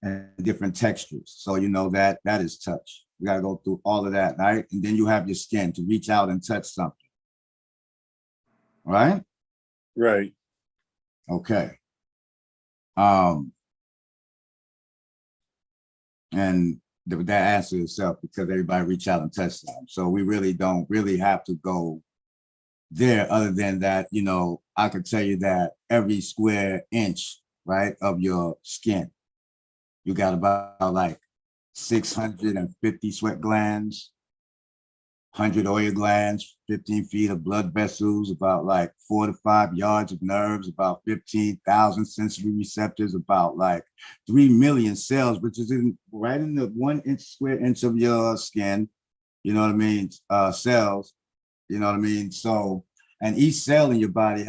and different textures. So you know that is touch. We got to go through all of that, right? And then you have your skin to reach out and touch something. Right? Right. Okay. And that answers itself because everybody reach out and touch them. So we really don't really have to go there other than that, you know, I could tell you that every square inch, right, of your skin, you got about like 650 sweat glands, 100 oil glands, 15 feet of blood vessels, about like 4 to 5 yards of nerves, about 15,000 sensory receptors, about like 3 million cells, which is right in the 1 inch square inch of your skin, you know what I mean, cells, you know what I mean? So, and each cell in your body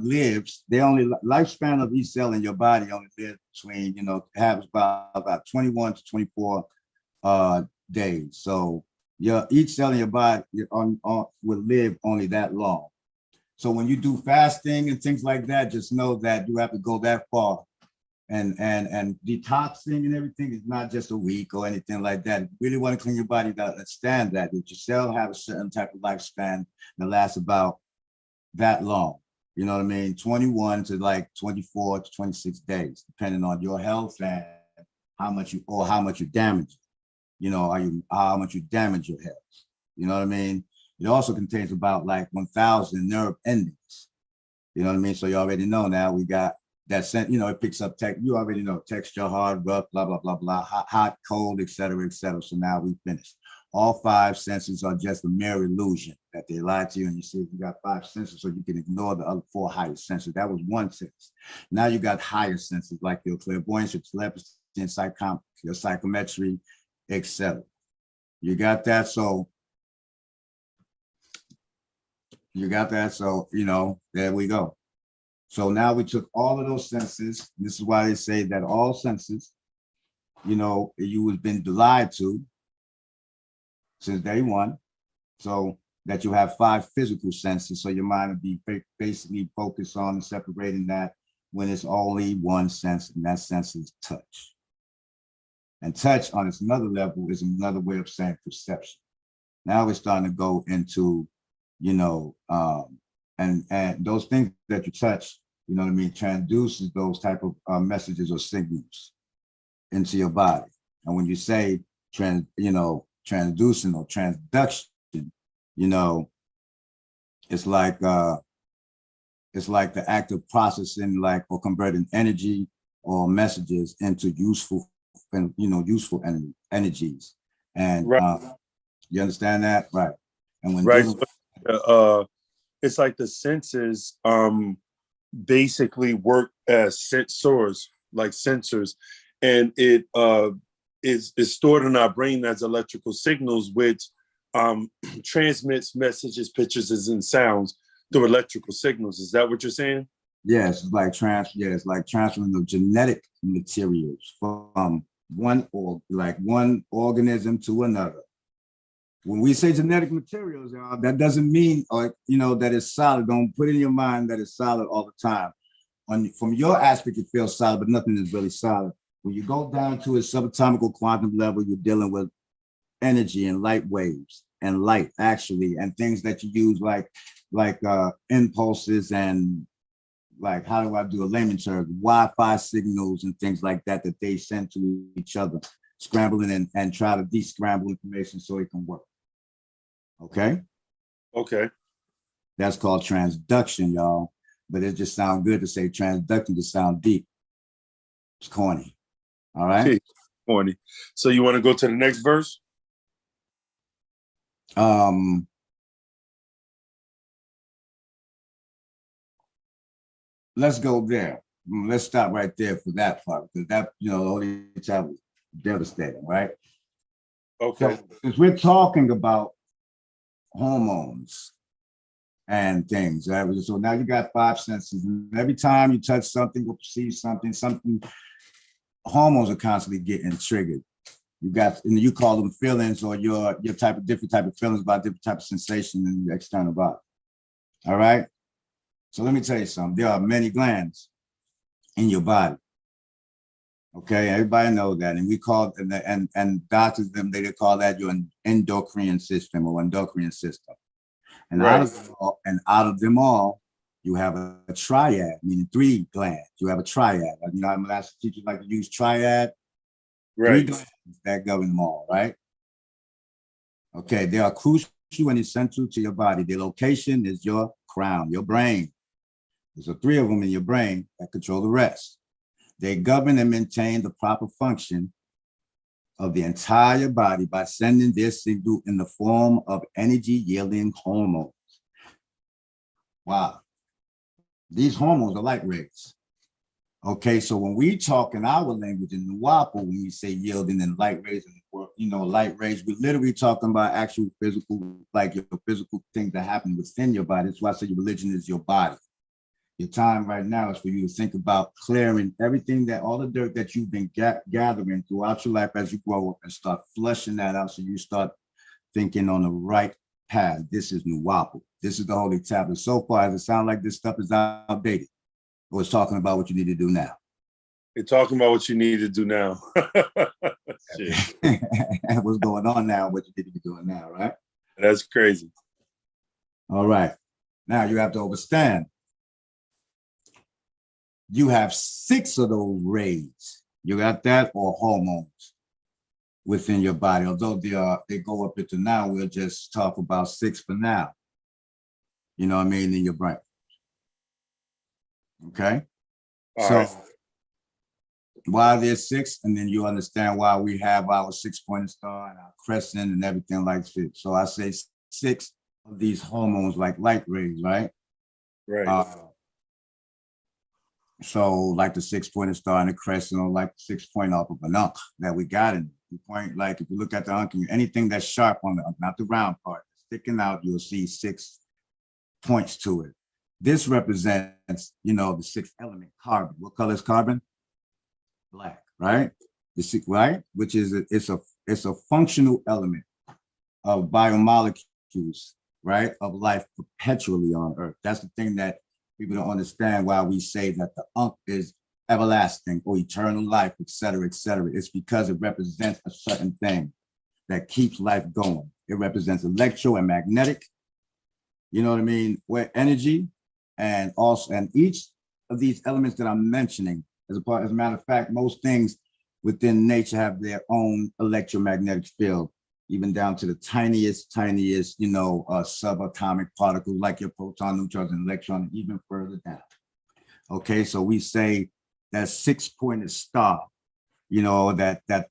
lives, the only lifespan of each cell in your body only lives between, you know, have about 21 to 24 days. So each cell in your body will live only that long. So when you do fasting and things like that, just know that you have to go that far. And detoxing and everything is not just a week or anything like that. If you really want to clean your body, to understand that your cell have a certain type of lifespan that lasts about that long. You know what I mean? 21 to like 24 to 26 days, depending on your health and how much you damage. You know, how much you damage your health. You know what I mean? It also contains about like 1,000 nerve endings. You know what I mean? So you already know now we got that scent, you know, it picks up you already know texture, hard, rough, blah, blah, blah, blah, hot, cold, et cetera, et cetera. So now we finished. All 5 senses are just a mere illusion that they lie to you, and you see you got 5 senses, so you can ignore the other 4 higher senses. That was 1 sense. Now you got higher senses like your clairvoyance, your telepathy, and your psychometry, etc. You got that? So you know, there we go. So now we took all of those senses. This is why they say that all senses, you know, you have been lied to since day one. So that you have 5 physical senses. So your mind would be basically focused on separating that when it's only 1 sense, and that sense is touch. And touch on its another level is another way of saying perception. Now we're starting to go into, you know, and those things that you touch, you know what I mean, transduces those type of messages or signals into your body. And when you say transducing or transduction, you know, it's like the act of processing, like, or converting energy or messages into useful energies. And you understand that, right? And when it's like the senses basically work as sensors, like sensors, and it is stored in our brain as electrical signals, which transmits messages, pictures, and sounds through electrical signals. Is that what you're saying? Yes, it's like transferring the genetic materials from one organism to another. When we say genetic materials, that doesn't mean, that it's solid. Don't put in your mind that it's solid all the time. From your aspect, it feels solid, but nothing is really solid. When you go down to a subatomic quantum level, you're dealing with energy and light waves and light, actually, and things that you use like impulses and, like, how do I do a layman term, Wi-Fi signals and things like that they send to each other, scrambling and try to de-scramble information so it can work. Okay? Okay. That's called transduction, y'all. But it just sounds good to say transduction to sound deep. It's corny. All right? Okay. Corny. So you want to go to the next verse? Let's go there. Let's stop right there for that part, because that, the Holy Child was devastating, right? Okay. So, since we're talking about hormones and things, right? So now you got 5 senses, and every time you touch something or perceive something, hormones are constantly getting triggered. You got, and you call them feelings, or your different type of feelings about different type of sensation in the external body. All right. So let me tell you something. There are many glands in your body. Okay, everybody knows that, and we call and doctors they call that your endocrine system or endocrine system. And right. out of them all, you have a triad, meaning 3 glands. You have a triad. I'm last teachers like to use triad. Right. 3 glands that govern them all, right? Okay, they are crucial and essential to your body. Their location is your crown, your brain. There's 3 of them in your brain that control the rest. They govern and maintain the proper function of the entire body by sending their signal in the form of energy-yielding hormones. Wow. These hormones are light rays. Okay, so when we talk in our language in Nuwapu, when we say yielding and light rays, light rays, we're literally talking about actual physical, like your physical things that happen within your body. That's why I say your religion is your body. Your time right now is for you to think about clearing everything all the dirt that you've been gathering throughout your life as you grow up, and start flushing that out so you start thinking on the right path. This is Nuwapu. This is the Holy Tablet. So far, does it sound like this stuff is outdated? Or it's talking about what you need to do now? It's talking about what you need to do now. What's going on now, what you need to be doing now, right? That's crazy. All right. Now you have to understand, you have 6 of those rays. You got that, or hormones within your body. Although they go up into, now we'll just talk about 6 for now. You know what I mean, in your brain. Okay. All so right. Why there's 6, and then you understand why we have our 6-pointed star and our crescent and everything like that. So I say 6 of these hormones, like light rays, right? Right. So like the 6-pointed star and the crescent, or like the 6 point off of an unk that we got in the point. Like if you look at the unk, anything that's sharp on the unk, not the round part, sticking out, you'll see 6 points to it. This represents, the 6th element, carbon. What color is carbon? Black, right? Right, which is it's a functional element of biomolecules, right, of life perpetually on Earth. That's the thing that people don't understand, why we say that the unk is everlasting or eternal life, et cetera, et cetera. It's because it represents a certain thing that keeps life going. It represents electro and magnetic, you know what I mean, where energy, and each of these elements that I'm mentioning, as a matter of fact, most things within nature have their own electromagnetic field, even down to the tiniest, subatomic particles like your proton, neutrons, and electron, even further down. Okay, so we say that 6-pointed star, that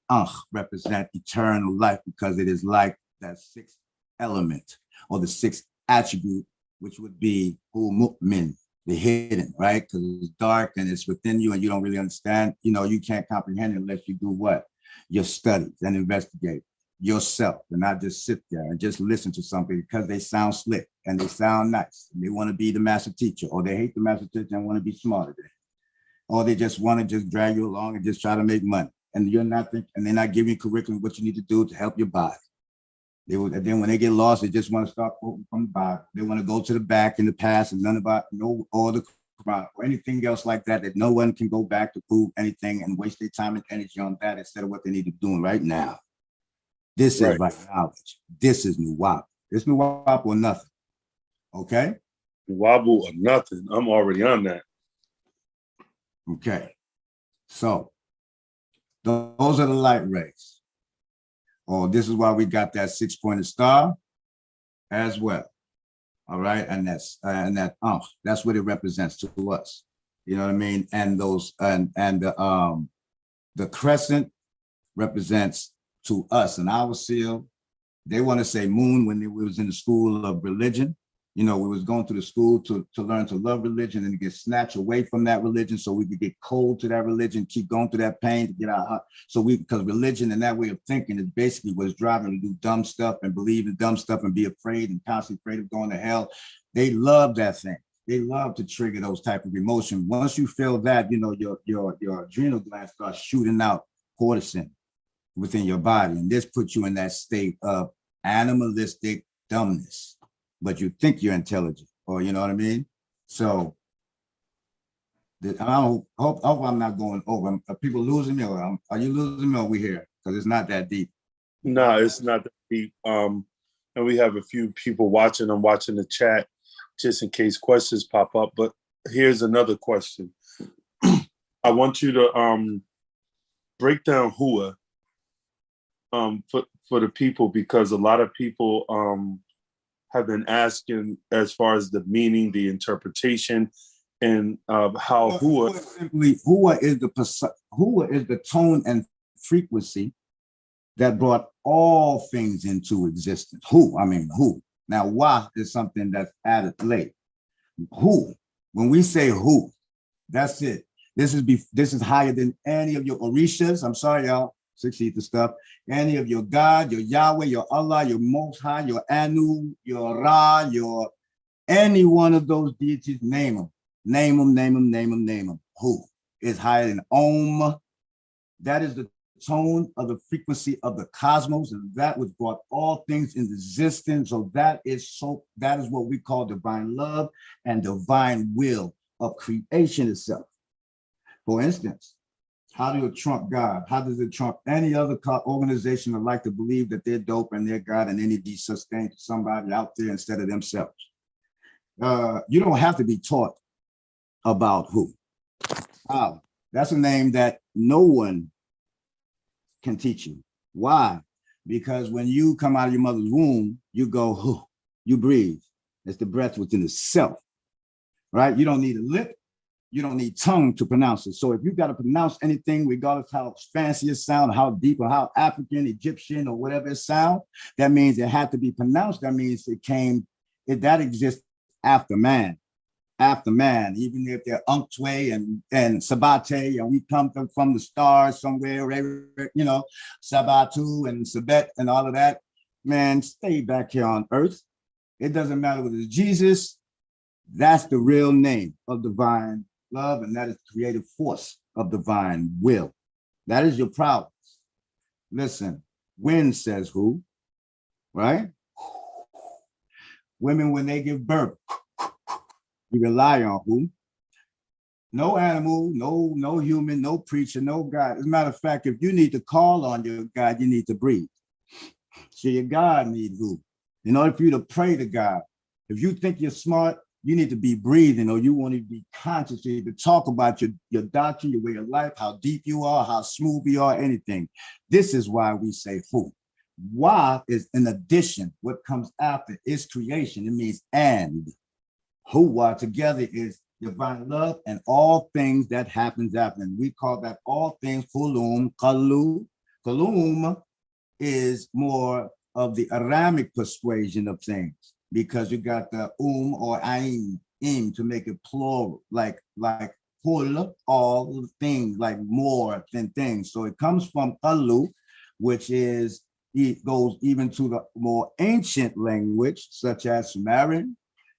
represent eternal life, because it is like that 6th element, or the 6th attribute, which would be mu'min, the hidden, right? Because it's dark and it's within you and you don't really understand. You can't comprehend it unless you do what? Your studies and investigate yourself, and not just sit there and just listen to something because they sound slick and they sound nice. And they want to be the master teacher, or they hate the master teacher and want to be smarter than him. Or they just want to just drag you along and just try to make money. And you're not thinking, and they're not giving you curriculum what you need to do to help your body. They would, and then when they get lost, they just want to start quoting from the Bible. They want to go to the back in the past and none about no or the Quran or anything else like that, that no one can go back to prove anything and waste their time and energy on that instead of what they need to be doing right now. This is right knowledge. This is Nuwap. This Nuwap or nothing. Okay? Wobble or nothing. I'm already on that. Okay. So those are the light rays. Oh, this is why we got that 6-pointed star as well. All right, and that's what it represents to us. You know what I mean? And those and the crescent represents to us and our seal. They want to say moon when we was in the school of religion. You know, we was going through the school to learn to love religion and to get snatched away from that religion so we could get cold to that religion, keep going through that pain to get out. So because religion and that way of thinking is basically what's driving to do dumb stuff and believe in dumb stuff and be afraid and constantly afraid of going to hell. They love that thing. They love to trigger those type of emotions. Once you feel that, you know, your adrenal gland starts shooting out cortisol within your body. And this puts you in that state of animalistic dumbness. But you think you're intelligent, or you know what I mean? So I hope I'm not going over. Are people losing me, or are you losing me, or are we here? Because it's not that deep. No, it's not that deep. And we have a few people watching. I'm watching the chat just in case questions pop up. But here's another question. I want you to break down Hua for the people, because a lot of people have been asking as far as the meaning, the interpretation, and how Hua is the tone and frequency that brought all things into existence. Who. Now, Wa is something that's added late. Who, when we say who, that's it. This is higher than any of your Orishas. I'm sorry, y'all. 6 ether stuff. Any of your God, your Yahweh, your Allah, your Most High, your Anu, your Ra, your any one of those deities, name them. Name them. Who is higher than Om? That is the tone of the frequency of the cosmos, and that which brought all things into existence. So that is what we call divine love and divine will of creation itself. For instance, how do it trump God? How does it trump any other organization that like to believe that they're dope and they're God and they need to be sustained to somebody out there instead of themselves? You don't have to be taught about who. That's a name that no one can teach you. Why? Because when you come out of your mother's womb, you go, who? You breathe. It's the breath within the self, right? You don't need a lip. You don't need tongue to pronounce it. So if you got to pronounce anything, regardless how fancy it sounds, how deep or how African, Egyptian, or whatever it sounds, that means it had to be pronounced. That means that exists after man. After man, even if they're Unktwe and Sabate, and we come from the stars somewhere, you know, Sabatu and Sabet and all of that, man, stay back here on earth. It doesn't matter whether it's Jesus. That's the real name of divine love, and that is the creative force of divine will. That is your prowess. Listen, wind says who, right? Women, when they give birth, you rely on who? No animal, no human, no preacher, no God. As a matter of fact, if you need to call on your God, you need to breathe. So your God needs who? In order for you to pray to God, if you think you're smart, you need to be breathing, or you want to be conscious. You need to talk about your doctrine, your way of life, how deep you are, how smooth you are, anything. This is why we say who. Why is an addition. What comes after is creation. It means and. Who together is divine love and all things that happens after. And we call that all things kulum, kalu. Kulum is more of the Aramic persuasion of things, because you got the or ain, im to make it plural, like kul, all things, like more than things. So it comes from kalu, which is, it goes even to the more ancient language, such as Sumerian.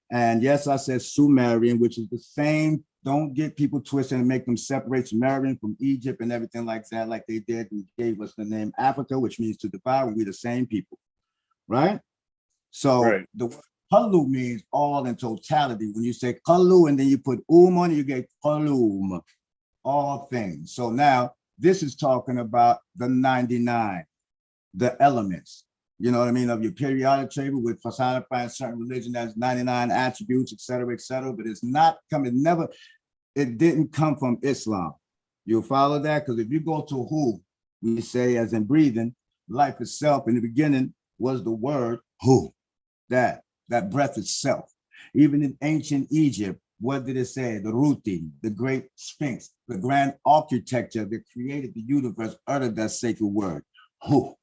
And yes, I said Sumerian, which is the same. Don't get people twisted and make them separate Sumerian from Egypt and everything like that, like they did and gave us the name Africa, which means to divide, when we're the same people. right? So Right. the word kalu means all in totality. When you say kalu and then you put on it, you get kalum, all things. So now this is talking about the 99, the elements. You know what I mean? Of your periodic table with personifying certain religion as 99 attributes, et cetera, et cetera. But it's not coming, never, it didn't come from Islam. You'll follow that? Because if you go to who, we say as in breathing, life itself in the beginning was the word who, that breath itself. Even in ancient Egypt, what did it say? The Ruti, the great Sphinx, the grand architecture that created the universe uttered that sacred word, who,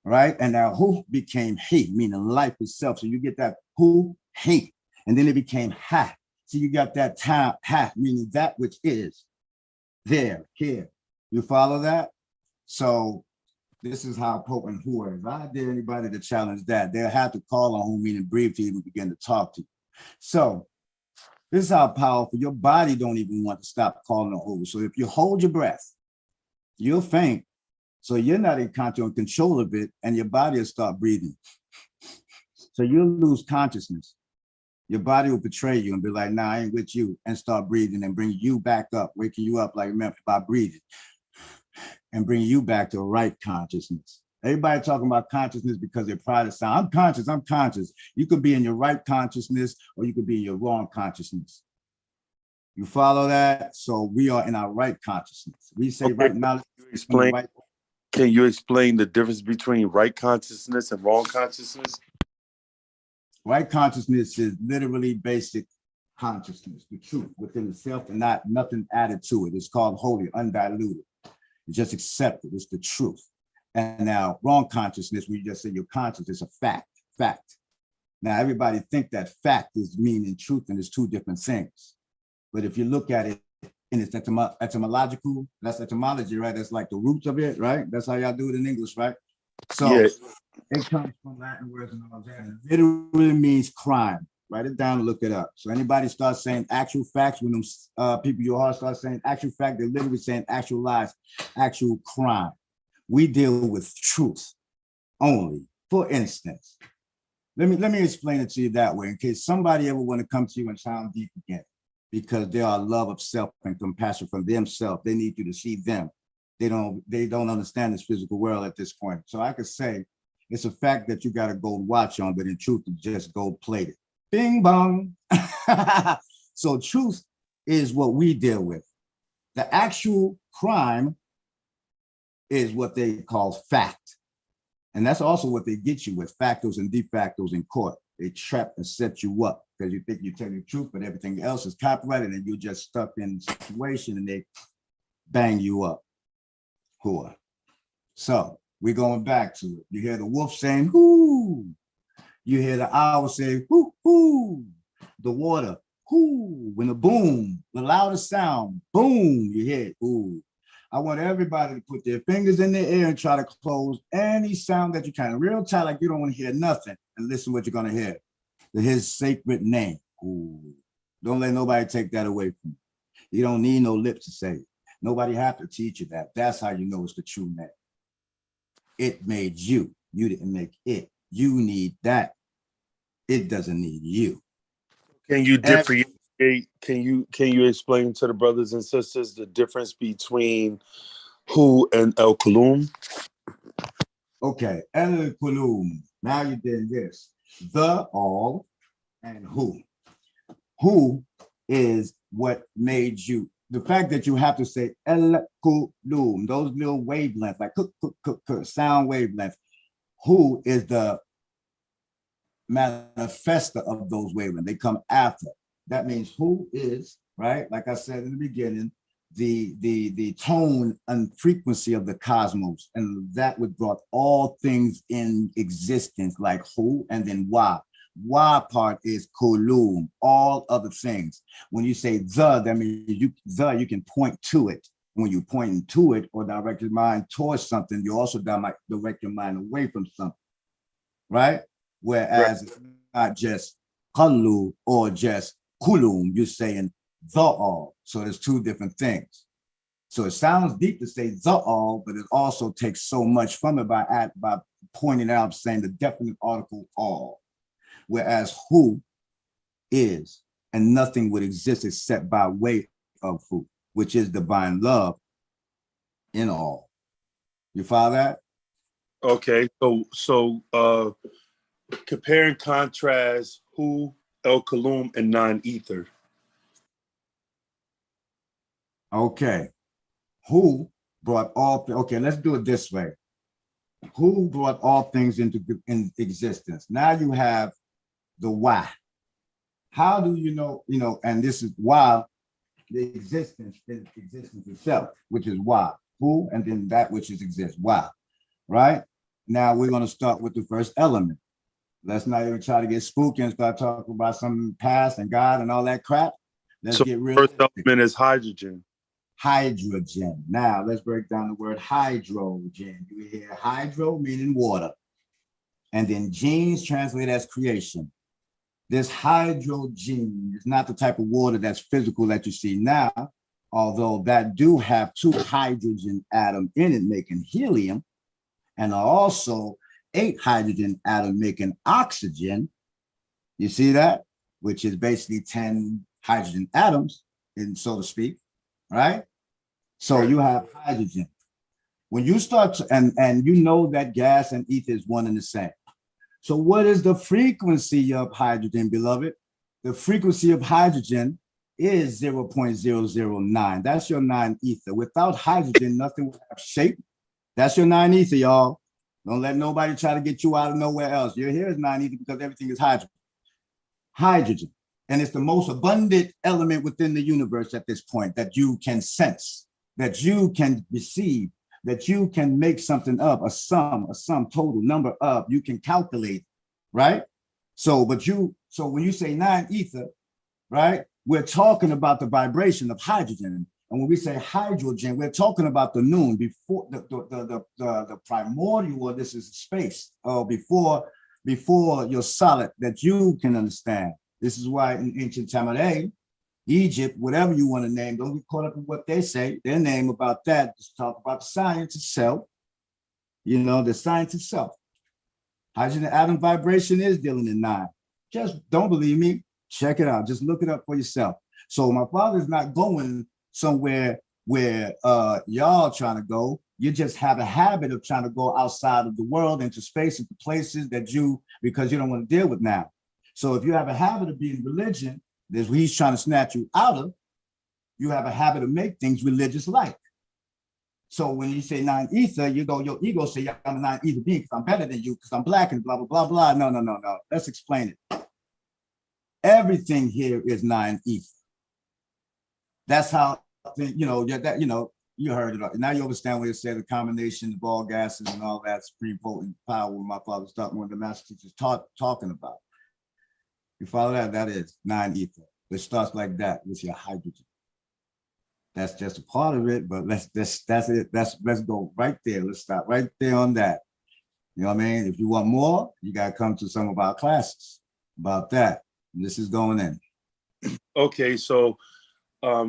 right? And now who became he, meaning life itself. So you get that who, he, and then it became ha. So you got that time, ha, meaning that which is there, here. You follow that? So this is how potent who is. If I dare anybody to challenge that, they'll have to call on who, meaning breathe to even begin to talk to you. So this is how powerful your body don't even want to stop calling on who. So if you hold your breath, you'll faint. So you're not in control of it, and your body will start breathing. So you'll lose consciousness. Your body will betray you and be like, nah, I ain't with you, and start breathing and bring you back up, waking you up like remember by breathing and bring you back to right consciousness. Everybody talking about consciousness because they're proud of sound. I'm conscious, I'm conscious. You could be in your right consciousness or you could be in your wrong consciousness. You follow that? So we are in our right consciousness. We say right knowledge. Can you explain the difference between right consciousness and wrong consciousness? Right consciousness is literally basic consciousness, the truth within itself and not nothing added to it. It's called holy, undiluted. You just accept it. It's the truth. And now wrong consciousness, when you just say you're conscious, it's a fact. Now everybody think that fact is meaning truth, and it's two different things. But if you look at it in its etymological, that's etymology, right? That's like the roots of it, right? That's how y'all do it in English, right? So yeah. It comes from Latin words and all that. It literally means crime. Write it down and look it up. So anybody starts saying actual facts, when them people your heart start saying actual fact, they're literally saying actual lies, actual crime. We deal with truth only. For instance, let me explain it to you that way in case somebody ever want to come to you and sound deep again, because they are love of self and compassion for themselves. They need you to see them. They don't understand this physical world at this point. So I could say it's a fact that you got a gold watch on, but in truth, it's just gold plated. Bing bong. So truth is what we deal with. The actual crime is what they call fact. And that's also what they get you with, factos and de factos in court. They trap and set you up because you think you're telling the truth, but everything else is copyrighted and you're just stuck in a situation and they bang you up. Whore. So we're going back to it. You hear the wolf saying, whoo. You hear the owl say, whoo, whoo. The water, whoo. When the boom, the loudest sound, boom, you hear it, ooh. I want everybody to put their fingers in their ear and try to close any sound that you can, real tight, like you don't want to hear nothing, and listen what you're going to hear. His sacred name. Ooh. Don't let nobody take that away from you. You don't need no lips to say it. Nobody have to teach you that. That's how you know it's the true name. It made you. You didn't make it. You need that. It doesn't need you. Can you differentiate? Can you explain to the brothers and sisters the difference between who and El Kulum? Okay, El Kulum. Now you did this. The all and who. Who is what made you. The fact that you have to say El Kulum, those little wavelengths, like sound wavelengths. Who is the manifester of those wavelengths? They come after. That means who is, right? Like I said in the beginning, the tone and frequency of the cosmos, and that would brought all things in existence, like who and then why. Why part is kulum, all other things. When you say the, that means you can point to it. When you point to it or direct your mind towards something, you also direct your mind away from something, right? Whereas it's not just kalu or just kulum, you're saying the all. So there's two different things. So it sounds deep to say the all, but it also takes so much from it by pointing out, saying the definite article all. Whereas who is, and nothing would exist except by way of who, which is divine love in all. You follow that? Okay, so compare and contrast who, El Kalum, and non-ether. Okay. Who brought all, okay, let's do it this way. Who brought all things into existence? Now you have the why. How do you know, and this is why the existence is existence itself, which is why. Who, and then that which is exists. Why, right? Now we're going to start with the first element. Let's not even try to get spooky and start talking about some past and God and all that crap. Let's get real. First element is hydrogen. Hydrogen. Now let's break down the word hydrogen. You hear hydro meaning water, and then genes translated as creation. This hydrogen is not the type of water that's physical that you see now, although that do have 2 hydrogen atoms in it making helium, and also 8 hydrogen atoms making oxygen. You see that? Which is basically 10 hydrogen atoms, and so to speak, right? So you have hydrogen. When you start to, and you know that gas and ether is one and the same. So what is the frequency of hydrogen, beloved? The frequency of hydrogen is 0.009. That's your 9 ether. Without hydrogen, nothing will have shape. That's your 9 ether, y'all. Don't let nobody try to get you out of nowhere else. Your here is 9 ether because everything is hydrogen. Hydrogen. And it's the most abundant element within the universe at this point that you can sense, that you can receive, that you can make something of, a sum total number of, you can calculate, right? So when you say 9 ether, right, we're talking about the vibration of hydrogen. And when we say hydrogen, we're talking about the noon, before the primordial, or this is space, before your solid, that you can understand. This is why in ancient Tamaray, Egypt, whatever you want to name, don't get caught up in what they say, their name about that. Just talk about the science itself, the science itself. Hydrogen atom vibration is dealing in 9. Just don't believe me, check it out. Just look it up for yourself. So my father's not going somewhere where y'all trying to go. You just have a habit of trying to go outside of the world, into space, into places that because you don't want to deal with now. So if you have a habit of being religion, that's what he's trying to snatch you out of. You have a habit of make things religious-like. So when you say 9 ether, your ego say, yeah, I'm a 9 ether being because I'm better than you, because I'm black and blah, blah, blah, blah. No. Let's explain it. Everything here is 9 ether. That's how, you heard it. Now you understand what it said, the combination of all gases and all that supreme potent power when my father started, one of the master teachers talking about. You follow that? That is 9 ether. It starts like that with your hydrogen. That's just a part of it, but that's it. Let's go right there. Let's stop right there on that. You know what I mean? If you want more, you got to come to some of our classes about that. And this is going in. Okay, so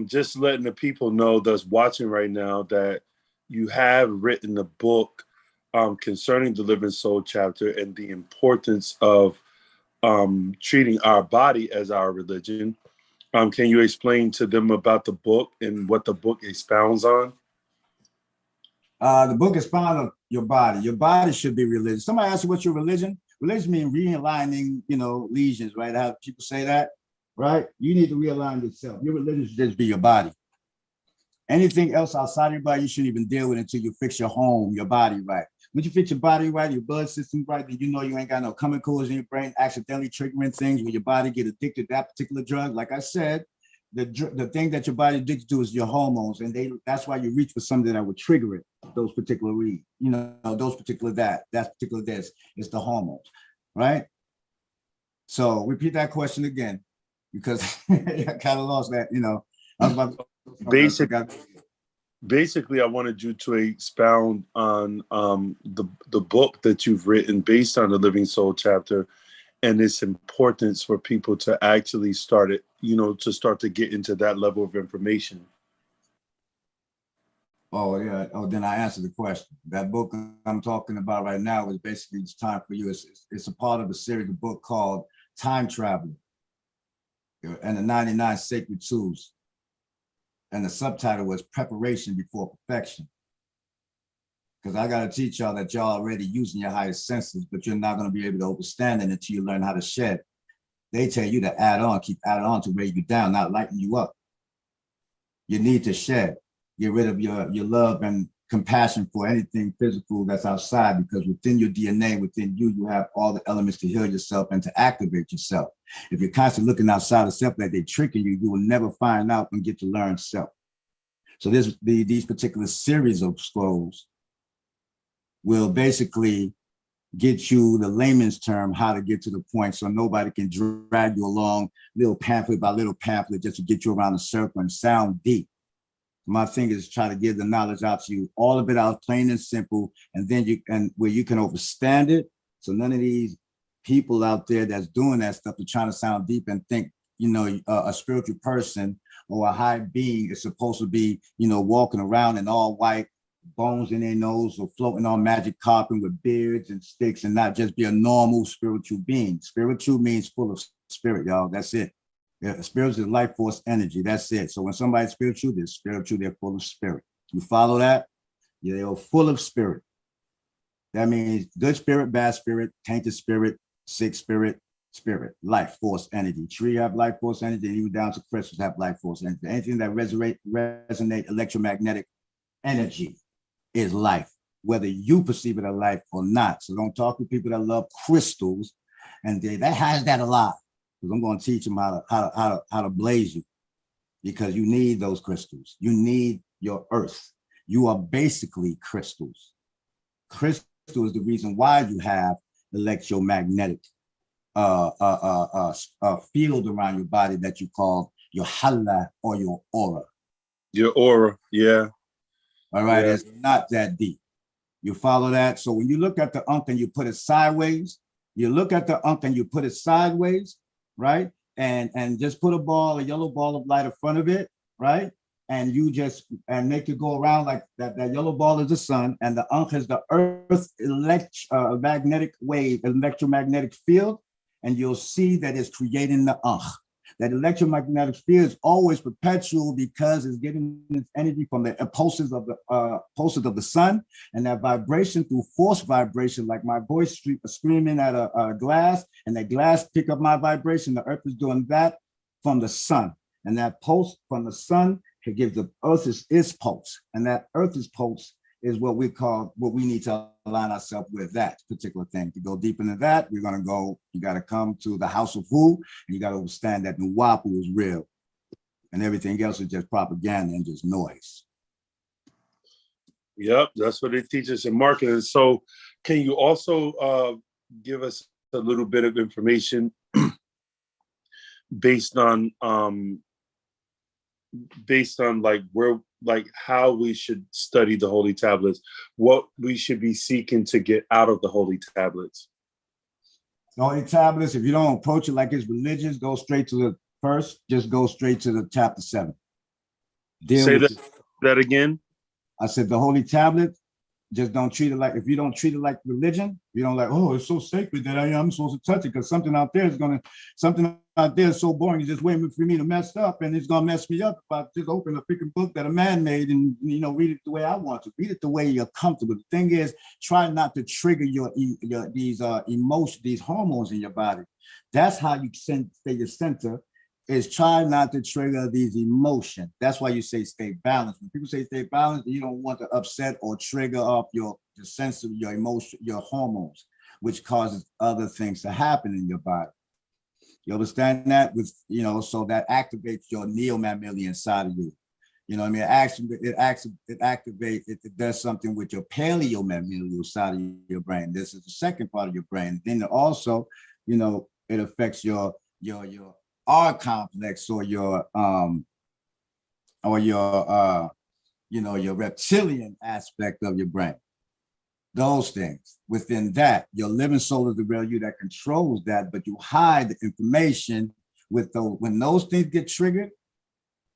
just letting the people know that's watching right now that you have written a book concerning the Living Soul chapter and the importance of treating our body as our religion. Can you explain to them about the book and what the book expounds on? The book expounds on your body. Your body should be religious. Somebody asked you what's your religion? Religion means realigning, lesions, right? How people say that, right? You need to realign yourself. Your religion should just be your body. Anything else outside of your body, you shouldn't even deal with until you fix your home, your body right. When you fix your body right, your blood system right, then you know you ain't got no chemicals in your brain accidentally triggering things where your body get addicted to that particular drug. Like I said, the thing that your body addicted to is your hormones, and that's why you reach for something that would trigger it. Those particular those particular that's particular this is the hormones, right? So repeat that question again, because I kind of lost that. I was about to Basically, I wanted you to expound on the book that you've written based on the Living Soul chapter and its importance for people to actually start to get into that level of information. Oh yeah. Oh, then I answered the question. That book I'm talking about right now is basically it's time for you. It's a part of a series of book called Time Traveler and the 99 Sacred Tools. And the subtitle was Preparation Before Perfection. Because I got to teach y'all that y'all already using your highest senses, but you're not going to be able to understand it until you learn how to shed. They tell you to add on, keep adding on to weigh you down, not lighten you up. You need to shed, get rid of your love and compassion for anything physical that's outside, because within your DNA, within you, you have all the elements to heal yourself and to activate yourself. If you're constantly looking outside of self like they're tricking you, you will never find out and get to learn self. So these particular series of scrolls will basically get you the layman's term how to get to the point, so nobody can drag you along little pamphlet by little pamphlet just to get you around the circle and sound deep. My thing is try to give the knowledge out to you, all of it out plain and simple, and then where you can understand it. So none of these people out there that's doing that stuff are trying to sound deep and think, a spiritual person or a high being is supposed to be, walking around in all white, bones in their nose, or floating on magic carpet with beards and sticks, and not just be a normal spiritual being. Spiritual means full of spirit, y'all. That's it. Yeah, spiritual is life force energy. That's it. So when somebody's spiritual, they're full of spirit. You follow that? Yeah, they're full of spirit. That means good spirit, bad spirit, tainted spirit, sick spirit, life force energy. Tree have life force energy, and even down to crystals have life force energy. Anything that resonate electromagnetic energy is life, whether you perceive it as life or not. So don't talk to people that love crystals and that has that a lot. Because I'm going to teach them how to blaze you, because you need those crystals. You need your earth. You are basically crystals. Crystal is the reason why you have electromagnetic field around your body that you call your hala or your aura. Your aura, yeah. All right, yeah. It's not that deep. You follow that? So when you look at the unk and you put it sideways, right? And just put a yellow ball of light in front of it, right? And you just make it go around like that. That yellow ball is the sun, and the unk is the earth electromagnetic field, and you'll see that it's creating the unk. That electromagnetic field is always perpetual because it's getting its energy from the pulses of the sun, and that vibration through force vibration, like my voice screaming at a glass, and that glass pick up my vibration. The earth is doing that from the sun, and that pulse from the sun can give the earth its pulse, and that earth's pulse is what we need to align ourselves with, that particular thing. To go deep into that, you got to come to the house of Wu, and you got to understand that Nuwapu is real, and everything else is just propaganda and just noise. Yep, that's what they teach us in marketing. So can you also give us a little bit of information based on how we should study the holy tablets, what we should be seeking to get out of the holy tablets? The holy tablets, if you don't approach it like it's religious, go straight to the first, just go straight to the chapter 7. Say that again. I said the holy tablet, just don't treat it like, if you don't treat it like religion, you don't like, oh, it's so sacred that I'm supposed to touch it, because something out there is so boring, it's just waiting for me to mess up, and it's gonna mess me up if I just open a freaking book that a man made and read it the way I want to. Read it the way you're comfortable. The thing is, try not to trigger these emotions, these hormones in your body. That's how you stay your center, is try not to trigger these emotions. That's why you say stay balanced. When people say stay balanced, you don't want to upset or trigger up the sense of your emotion, your hormones, which causes other things to happen in your body. You understand that? So that activates your neo-mammalian side of you. You know what I mean? It activates, it does something with your paleo-mammalian side of your brain. This is the second part of your brain. Then also, it affects your R complex, or your reptilian aspect of your brain. Those things. Within that, your living soul is the real you that controls that, but you hide the information with those. When those things get triggered,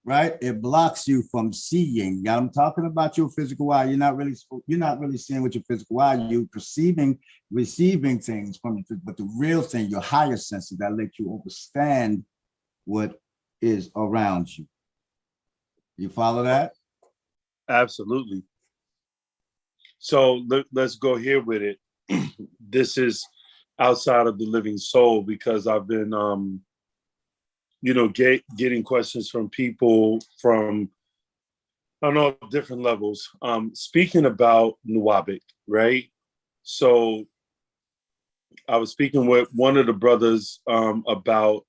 right? It blocks you from seeing. Now I'm talking about your physical eye. You're not really seeing with your physical eye. You perceiving, receiving things from your, but the real thing, your higher senses that let you understand what is around you. You follow that? Absolutely. So let's go here with it. This is outside of the living soul because I've been, getting questions from people from, I don't know, different levels. Speaking about Nuwabic, right? So I was speaking with one of the brothers about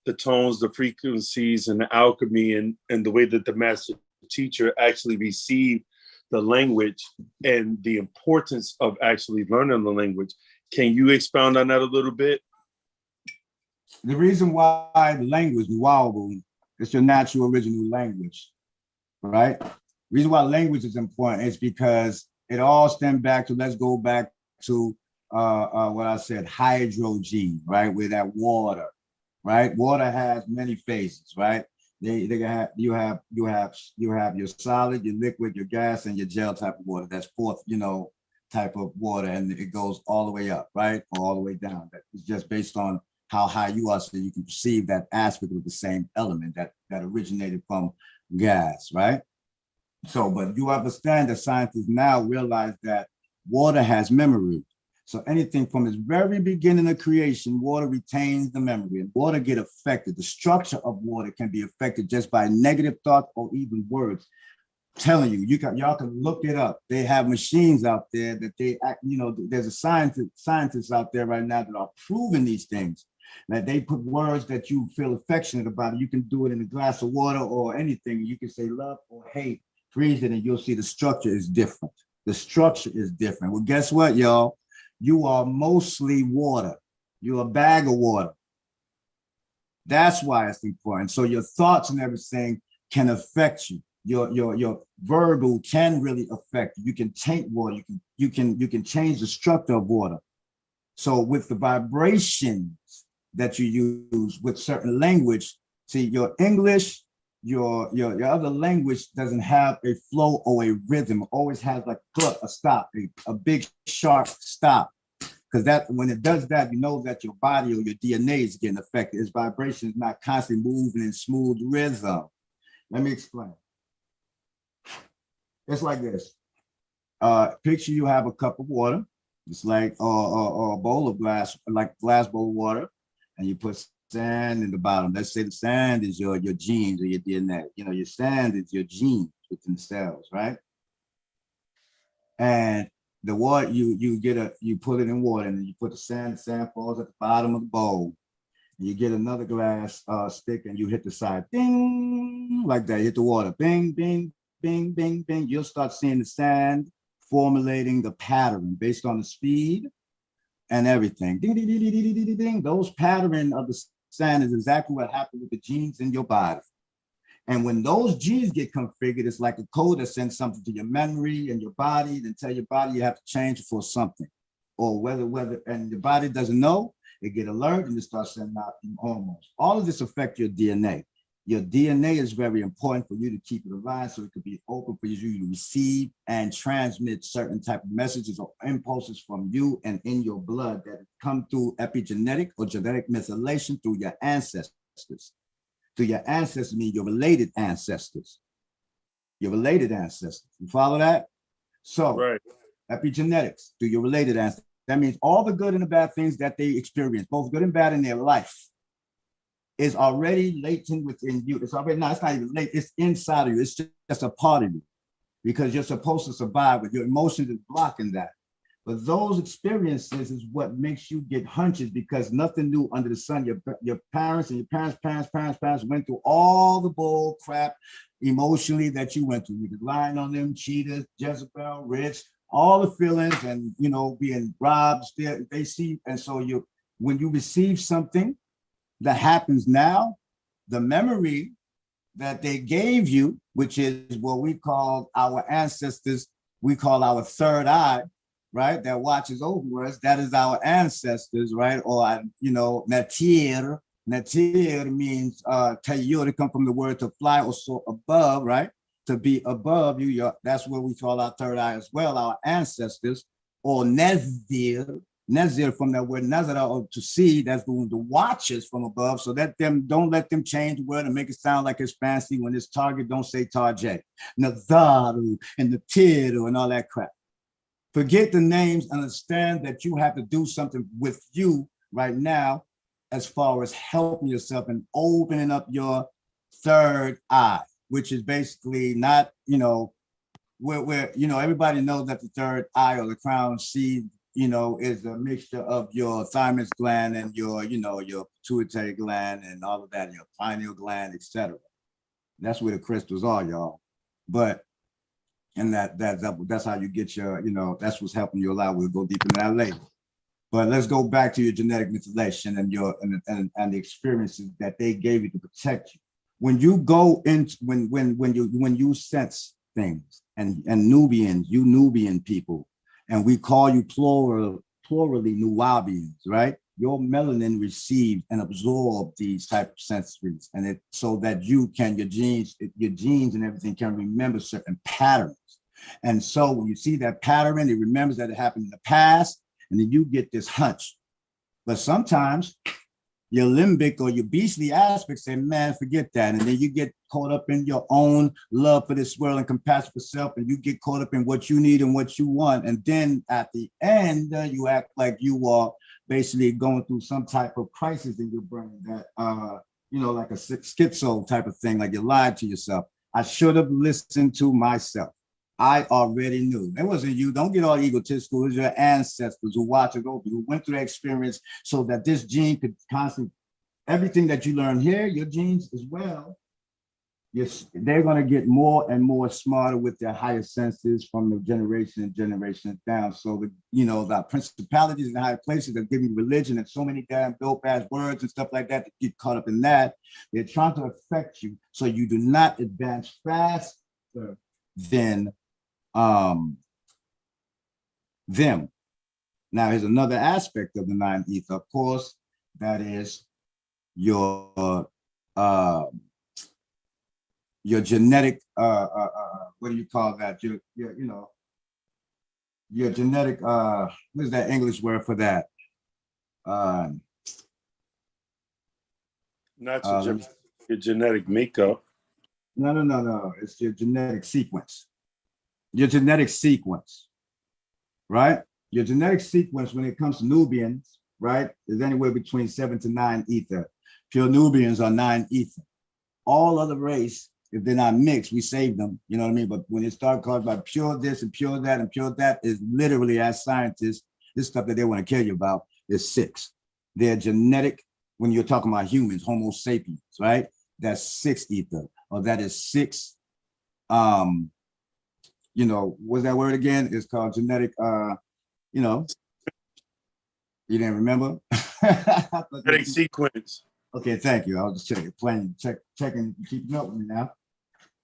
the tones, the frequencies, and the alchemy, and the way that the master teacher actually received the language and the importance of actually learning the language. Can you expound on that a little bit? The reason why the language, Nuwabu, is your natural original language, right? The reason why language is important is because it all stems back to, let's go back to what I said, hydrogen, right? With that water, right? Water has many phases, right? They have you have your solid, your liquid, your gas, and your gel type of water. That's fourth, type of water, and it goes all the way up, right? Or all the way down. That is just based on how high you are, so you can perceive that aspect of the same element that originated from gas, right? So, but you understand that scientists now realize that water has memory. So anything from its very beginning of creation, water retains the memory, and water get affected. The structure of water can be affected just by negative thoughts or even words. I'm telling you, y'all can look it up. They have machines out there that there's a scientists out there right now that are proving these things. That they put words that you feel affectionate about. You can do it in a glass of water or anything. You can say love or hate, freeze it, and you'll see the structure is different. The structure is different. Well, guess what, y'all? You are mostly water. You're a bag of water. That's why it's important. So your thoughts and everything can affect you. Your verbal can really affect you. You can taint water. You can change the structure of water. So with the vibrations that you use with certain language, see your English, your other language doesn't have a flow or a rhythm. It always has like a stop, a big sharp stop. Because that when it does that, you know that your body or your DNA is getting affected. Its vibration is not constantly moving in smooth rhythm. Let me explain. It's like this. Picture you have a cup of water. It's like a bowl of glass, like a glass bowl of water, and you put sand in the bottom. Let's say the sand is your genes or your DNA. Your sand is your genes within the cells, right? And the water, you put it in water, and then you put the sand falls at the bottom of the bowl. And you get another glass stick, and you hit the side, ding, like that. You hit the water, bing, bing, bing, bing, bing. You'll start seeing the sand formulating the pattern based on the speed and everything. Ding, ding, ding, ding, ding, ding, ding. Those pattern of the sand is exactly what happened with the genes in your body. And when those genes get configured, it's like a code that sends something to your memory and your body, and tell your body you have to change for something. Or whether and your body doesn't know, it get alert and it starts sending out hormones. All of this affects your DNA. Your DNA is very important for you to keep it alive, so it could be open for you to receive and transmit certain type of messages or impulses from you and in your blood that come through epigenetic or genetic methylation through your ancestors. Through your ancestors mean your related ancestors. Your related ancestors. You follow that? So Right. Epigenetics through your related ancestors. That means all the good and the bad things that they experience, both good and bad in their life, is already latent within you. It's already, no, it's not even late. It's inside of you. It's just a part of you because you're supposed to survive, but your emotions is blocking that. But those experiences is what makes you get hunches because nothing new under the sun. Your parents and your parents went through all the bull crap emotionally that you went through. You could lying on them, cheaters, Jezebel, rich, all the feelings and, being robbed. They see. And so when you receive something that happens now, the memory that they gave you, which is what we call our ancestors, we call our third eye, right? That watches over us. That is our ancestors, right? Or, Natir, Natir means tayur, to come from the word to fly or soar above, right? To be above you. That's what we call our third eye as well, our ancestors, or nezir. Nezir from that word nazara, or to see, that's the watchers from above. So don't let them change the word and make it sound like it's fancy. When it's target, don't say target. Nazaru and the tiru and all that crap. Forget the names, understand that you have to do something with you right now as far as helping yourself and opening up your third eye, which is basically not, where everybody knows that the third eye or the crown seed, is a mixture of your thymus gland and your pituitary gland and all of that, your pineal gland, etc. That's where the crystals are, y'all. But and that's how you get your, that's what's helping you a lot. We'll go deep into that later. But let's go back to your genetic methylation and and the experiences that they gave you to protect you. When you go into when you sense things and Nubians, you Nubian people, and we call you plurally Nuwabians, right? Your melanin receives and absorbs these type of sensories, and so that your genes and everything can remember certain patterns. And so when you see that pattern, it remembers that it happened in the past, and then you get this hunch. But sometimes your limbic or your beastly aspects say, man, forget that. And then you get caught up in your own love for this world and compassion for self, and you get caught up in what you need and what you want. And then at the end, you act like you are basically going through some type of crisis in your brain that, like a schizo type of thing, like you lied to yourself. I should have listened to myself. I already knew. It wasn't you. Don't get all egotistical. It was your ancestors who watched it over, who went through that experience so that this gene could constantly, everything that you learn here, your genes as well, they're going to get more and more smarter with their higher senses from the generation and generation down. So, the principalities and higher places that give you religion and so many damn dope ass words and stuff like that get caught up in that. They're trying to affect you so you do not advance faster than them. Now, here's another aspect of the nine ether, of course, that is your genetic, what do you call that? Your genetic, what is that English word for that? Not your genetic makeup. No. It's your genetic sequence. Your genetic sequence, right? Your genetic sequence, when it comes to Nubians, right, is anywhere between 7 to 9 ether. Pure Nubians are 9 ether. All other race, if they're not mixed, we save them, you know what I mean? But when it starts called by pure this and pure that and pure that, is literally, as scientists, this stuff that they want to kill you about is 6. Their genetic, when you're talking about humans, Homo sapiens, right? That's 6 ether, or that is 6, what's that word again? It's called genetic, you didn't remember? Genetic sequence. Okay, thank you. I was just checking, keeping up with me now.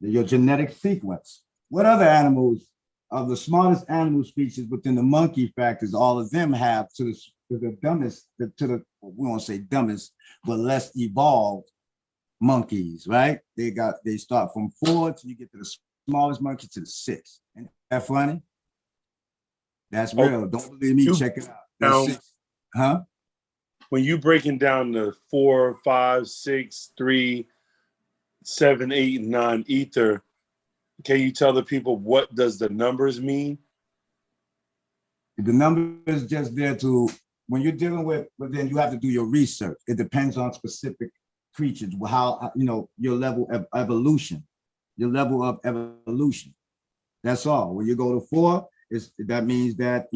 Your genetic sequence. What other animals, of the smartest animal species within the monkey factors, all of them have to the dumbest, we won't say dumbest, but less evolved monkeys, right? They start from 4 till you get to the smallest monkey to the 6. Ain't that funny? That's real. Don't believe me, check it out. That's 6. Huh? When you breaking down the 4, 5, 6, 3, 7, 8, and 9 ether, can you tell the people what does the numbers mean? The number is just there to, when you're dealing with, but then you have to do your research. It depends on specific creatures, how, your level of evolution, That's all. When you go to 4, that means that,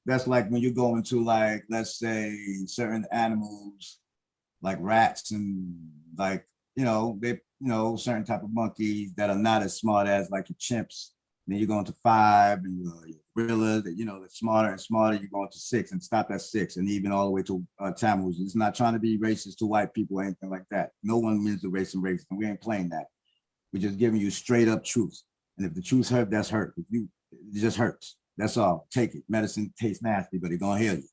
that's like when you go into, like, let's say certain animals like rats and, like, certain type of monkeys that are not as smart as, like, your chimps. Then you go into 5 and your gorillas, they're smarter and smarter. You go into 6 and stop at 6, and even all the way to Tamils. It's not trying to be racist to white people or anything like that. No one means to race and race, and we ain't playing that. We're just giving you straight up truth. And if the truth hurt, that's hurt. It just hurts. That's all. Take it. Medicine tastes nasty, but it's gonna heal you.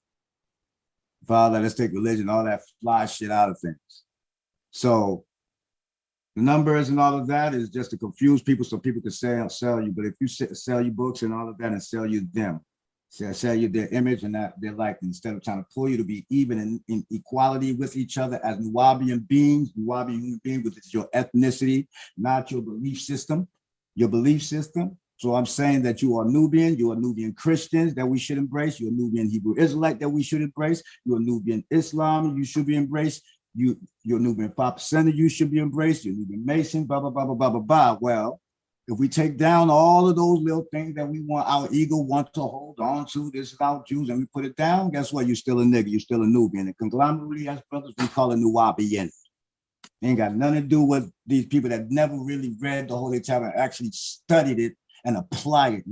Father, let's take religion, all that fly shit out of things. So the numbers and all of that is just to confuse people so people can sell you. But if you sell you books and all of that and sell you them, sell you their image and that their likeness, instead of trying to pull you to be even in equality with each other as Nubian beings, Nubian human beings, which is your ethnicity, not your belief system, your belief system. So I'm saying that you are Nubian Christians that we should embrace, you're Nubian Hebrew Israelite that we should embrace, you're Nubian Islam, you should be embraced, you're Nubian Papa Center, you should be embraced, you're Nubian Mason, blah, blah, blah, blah, blah, blah, blah. Well, if we take down all of those little things that we want, our ego wants to hold on to, this is our Jews, and we put it down, guess what? You're still a nigga, you're still a Nubian. And conglomerate as brothers, we call it Nubian. Ain't got nothing to do with these people that never really read the Holy Tablet, actually studied it and apply it,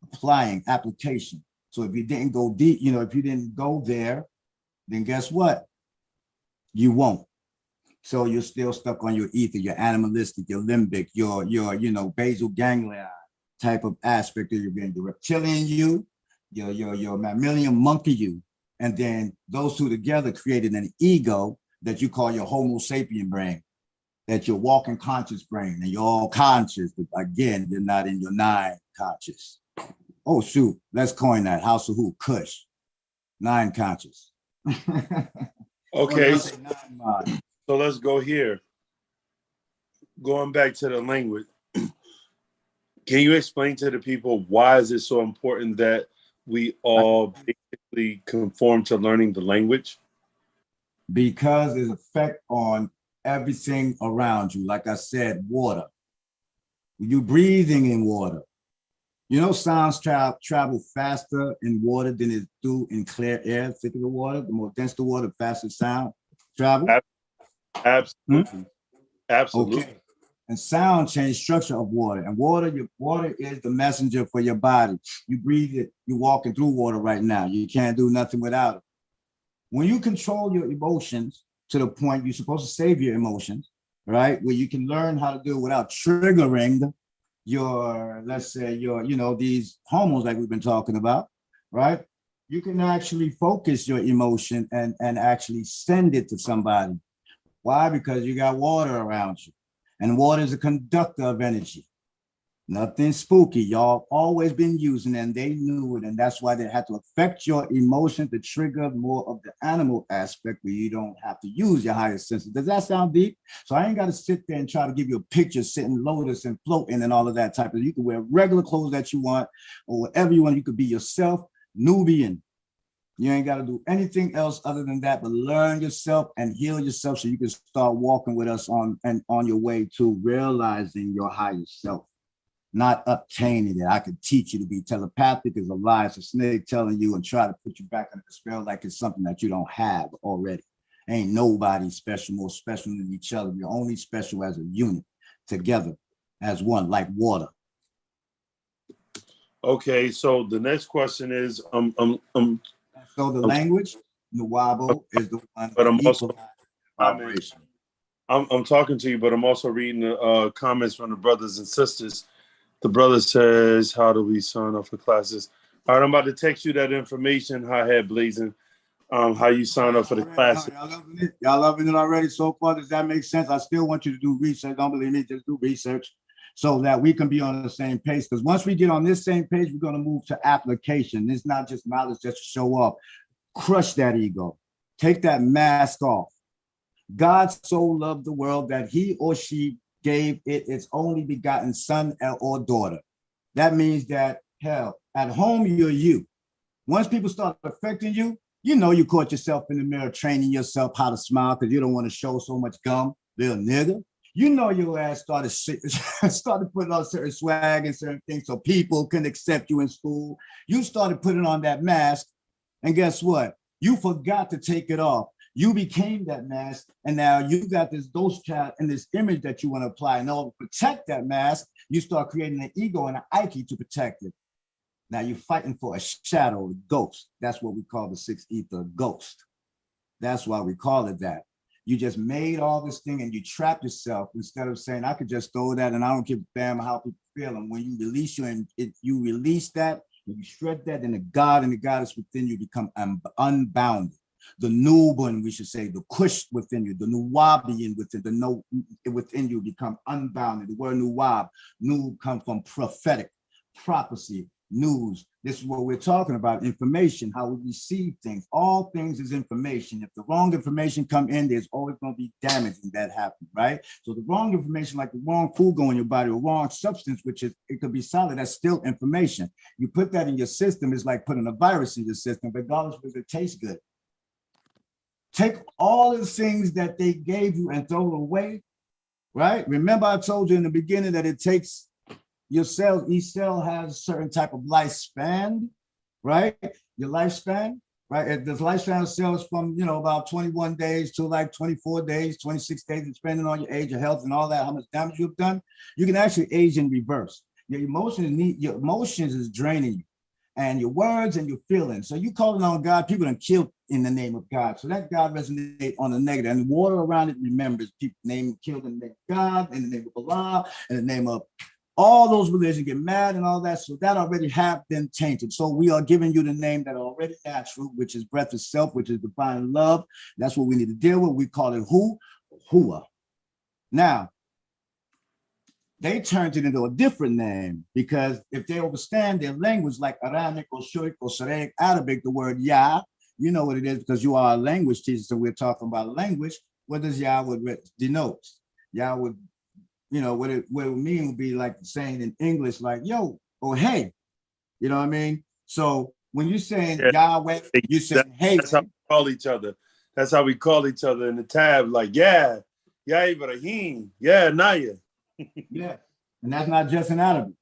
applying application. So if you didn't go deep, if you didn't go there, then guess what? You won't. So you're still stuck on your ether, your animalistic, your limbic, your basal ganglia type of aspect of your being, the reptilian you, your mammalian monkey you, and then those two together created an ego that you call your Homo sapien brain, that you're walking conscious brain, and you're all conscious, but again, you're not in your nine conscious. Oh shoot, let's coin that. House of who? Kush, nine conscious. Okay. So let's go here. Going back to the language, can you explain to the people why is it so important that we all basically conform to learning the language? Because there's effect on everything around you. Like I said, water. You're breathing in water. Sounds travel faster in water than it do in clear air, thicker the water. The more dense the water, faster sound travel. Absolutely. Absolutely. Okay. And sound change structure of water. And water is the messenger for your body. You breathe it, you're walking through water right now. You can't do nothing without it. When you control your emotions to the point you're supposed to save your emotions, right? Where you can learn how to do it without triggering your, let's say these hormones like we've been talking about, right? You can actually focus your emotion and actually send it to somebody. Why? Because you got water around you, and water is a conductor of energy. Nothing spooky. Y'all always been using it, and they knew it, and that's why they had to affect your emotion to trigger more of the animal aspect where you don't have to use your higher senses. Does that sound deep? So I ain't got to sit there and try to give you a picture sitting lotus and floating and all of that type of. You can wear regular clothes that you want or whatever you want. You could be yourself, Nubian. You ain't got to do anything else other than that, but learn yourself and heal yourself so you can start walking with us on your way to realizing your higher self, not obtaining it. I could teach you to be telepathic as a lie. It's a snake telling you and try to put you back under the spell like it's something that you don't have already. Ain't nobody special, more special than each other. We're only special as a unit, together as one, like water. Okay, so the next question is, So the language, Nuwabo is the one. But I'm also vibration. I'm talking to you, but I'm also reading the comments from the brothers and sisters. The brother says, "How do we sign up for classes?" All right, I'm about to text you that information. Hi-hat blazing. How you sign up for the classes? Y'all loving it already so far. Does that make sense? I still want you to do research. Don't believe me, just do research so that we can be on the same page. Because once we get on this same page, we're going to move to application. It's not just knowledge just to show up. Crush that ego. Take that mask off. God so loved the world that he or she gave it its only begotten son or daughter. That means that, hell, at home, you're you. Once people start affecting you, you caught yourself in the mirror training yourself how to smile because you don't want to show so much gum, little nigga. Your ass started putting on certain swag and certain things so people can accept you in school. You started putting on that mask, and guess what? You forgot to take it off. You became that mask, and now you got this ghost child and this image that you want to apply. In order to protect that mask, you start creating an ego and an Ike to protect it. Now you're fighting for a shadow, a ghost. That's what we call the sixth ether, ghost. That's why we call it that. You just made all this thing and you trapped yourself instead of saying, I could just throw that and I don't give a damn how people feel. And when you release you release that, when you shred that, then the God and the goddess within you become unbounded. the Nubian, we should say, the Kush within you, the Nuwabian within the no within you become unbounded. The word Nuwab, Nu comes from prophetic, prophecy, news. This is what we're talking about, information, how we receive things. All things is information. If the wrong information come in, there's always going to be damaging that happen, right? So the wrong information, like the wrong food going in your body, or wrong substance, which is, it could be solid, that's still information. You put that in your system, it's like putting a virus in your system, regardless whether it tastes good. Take all the things that they gave you and throw it away, right? Remember I told you in the beginning that it takes your cells, each cell has a certain type of lifespan, right? Your lifespan, right? The lifespan of cells from, about 21 days to like 24 days, 26 days, depending on your age, your health and all that, how much damage you've done. You can actually age in reverse. Your emotions is draining you, and your words and your feelings. So you calling on God, people done killed in the name of God. So that God resonate on the negative, and the water around it remembers people killed in the name of God, in the name of Allah, in the name of all those religions, get mad and all that. So that already have been tainted. So we are giving you the name that are already natural, which is breath itself, which is divine love. That's what we need to deal with. We call it Hua. Now, they turned it into a different name, because if they understand their language, like Aramic or Shurik or Saraic, Arabic, the word Yah, you know what it is because you are a language teacher. So we're talking about language. What does Yah denote? Yah would, what it mean would be like saying in English, like, yo, or hey, you know what I mean? So when you're saying Yahweh, you're saying hey. That's how we call each other. That's how we call each other in the tab, like, yeah, Ibrahim, yeah, Naya. Yeah, and that's not just in Arabic,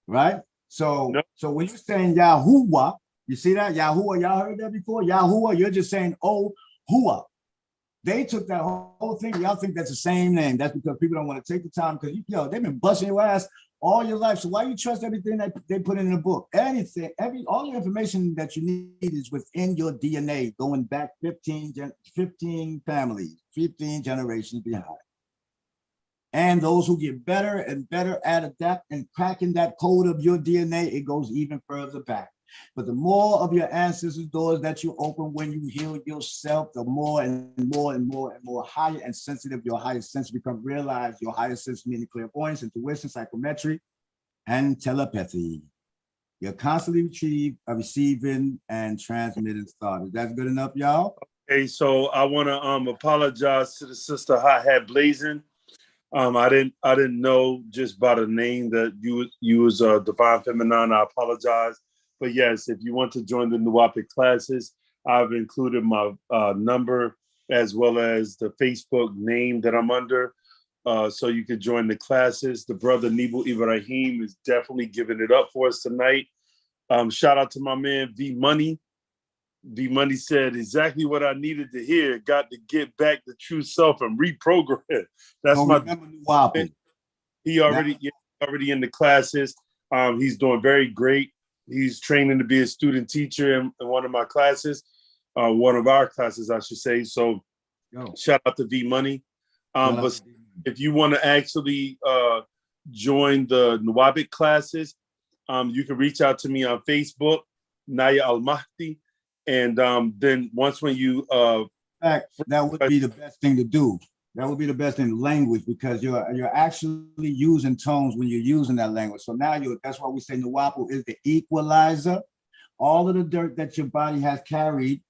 right? So when you're saying Yahuwah, you see that? Yahuwah, y'all heard that before? Yahuwah, you're just saying, oh, Hua. They took that whole thing. Y'all think that's the same name. That's because people don't want to take the time, because they've been busting your ass all your life. So why you trust everything that they put in the book? Anything, all the information that you need is within your DNA, going back 15 families, 15 generations behind. And those who get better and better at adapt and cracking that code of your DNA, it goes even further back. But the more of your ancestors' doors that you open when you heal yourself, the more and more and more and more higher and sensitive your higher sense become. Realize your higher sense meaning clairvoyance, intuition, psychometry, and telepathy. You're constantly receiving and transmitting thought. Is that good enough, y'all? Okay, so I want to apologize to the sister Hot Hat Blazing. I didn't know just by the name that you was Divine Feminine. I apologize. But yes, if you want to join the Nuwapic classes, I've included my number as well as the Facebook name that I'm under. So you can join the classes. The brother Nibu Ibrahim is definitely giving it up for us tonight. Shout out to my man V Money. V Money said exactly what I needed to hear. Got to get back the true self and reprogram. That's he already in the classes. He's doing very great. He's training to be a student teacher in one of my classes, one of our classes, I should say. So shout out to V Money. But if you want to actually join the Nuwabic classes, you can reach out to me on Facebook, Naya Al Mahdi. And then when you that would be the best thing to do. That would be the best in language, because you're actually using tones when you're using that language. So now that's why we say Nuwapu is the equalizer. All of the dirt that your body has carried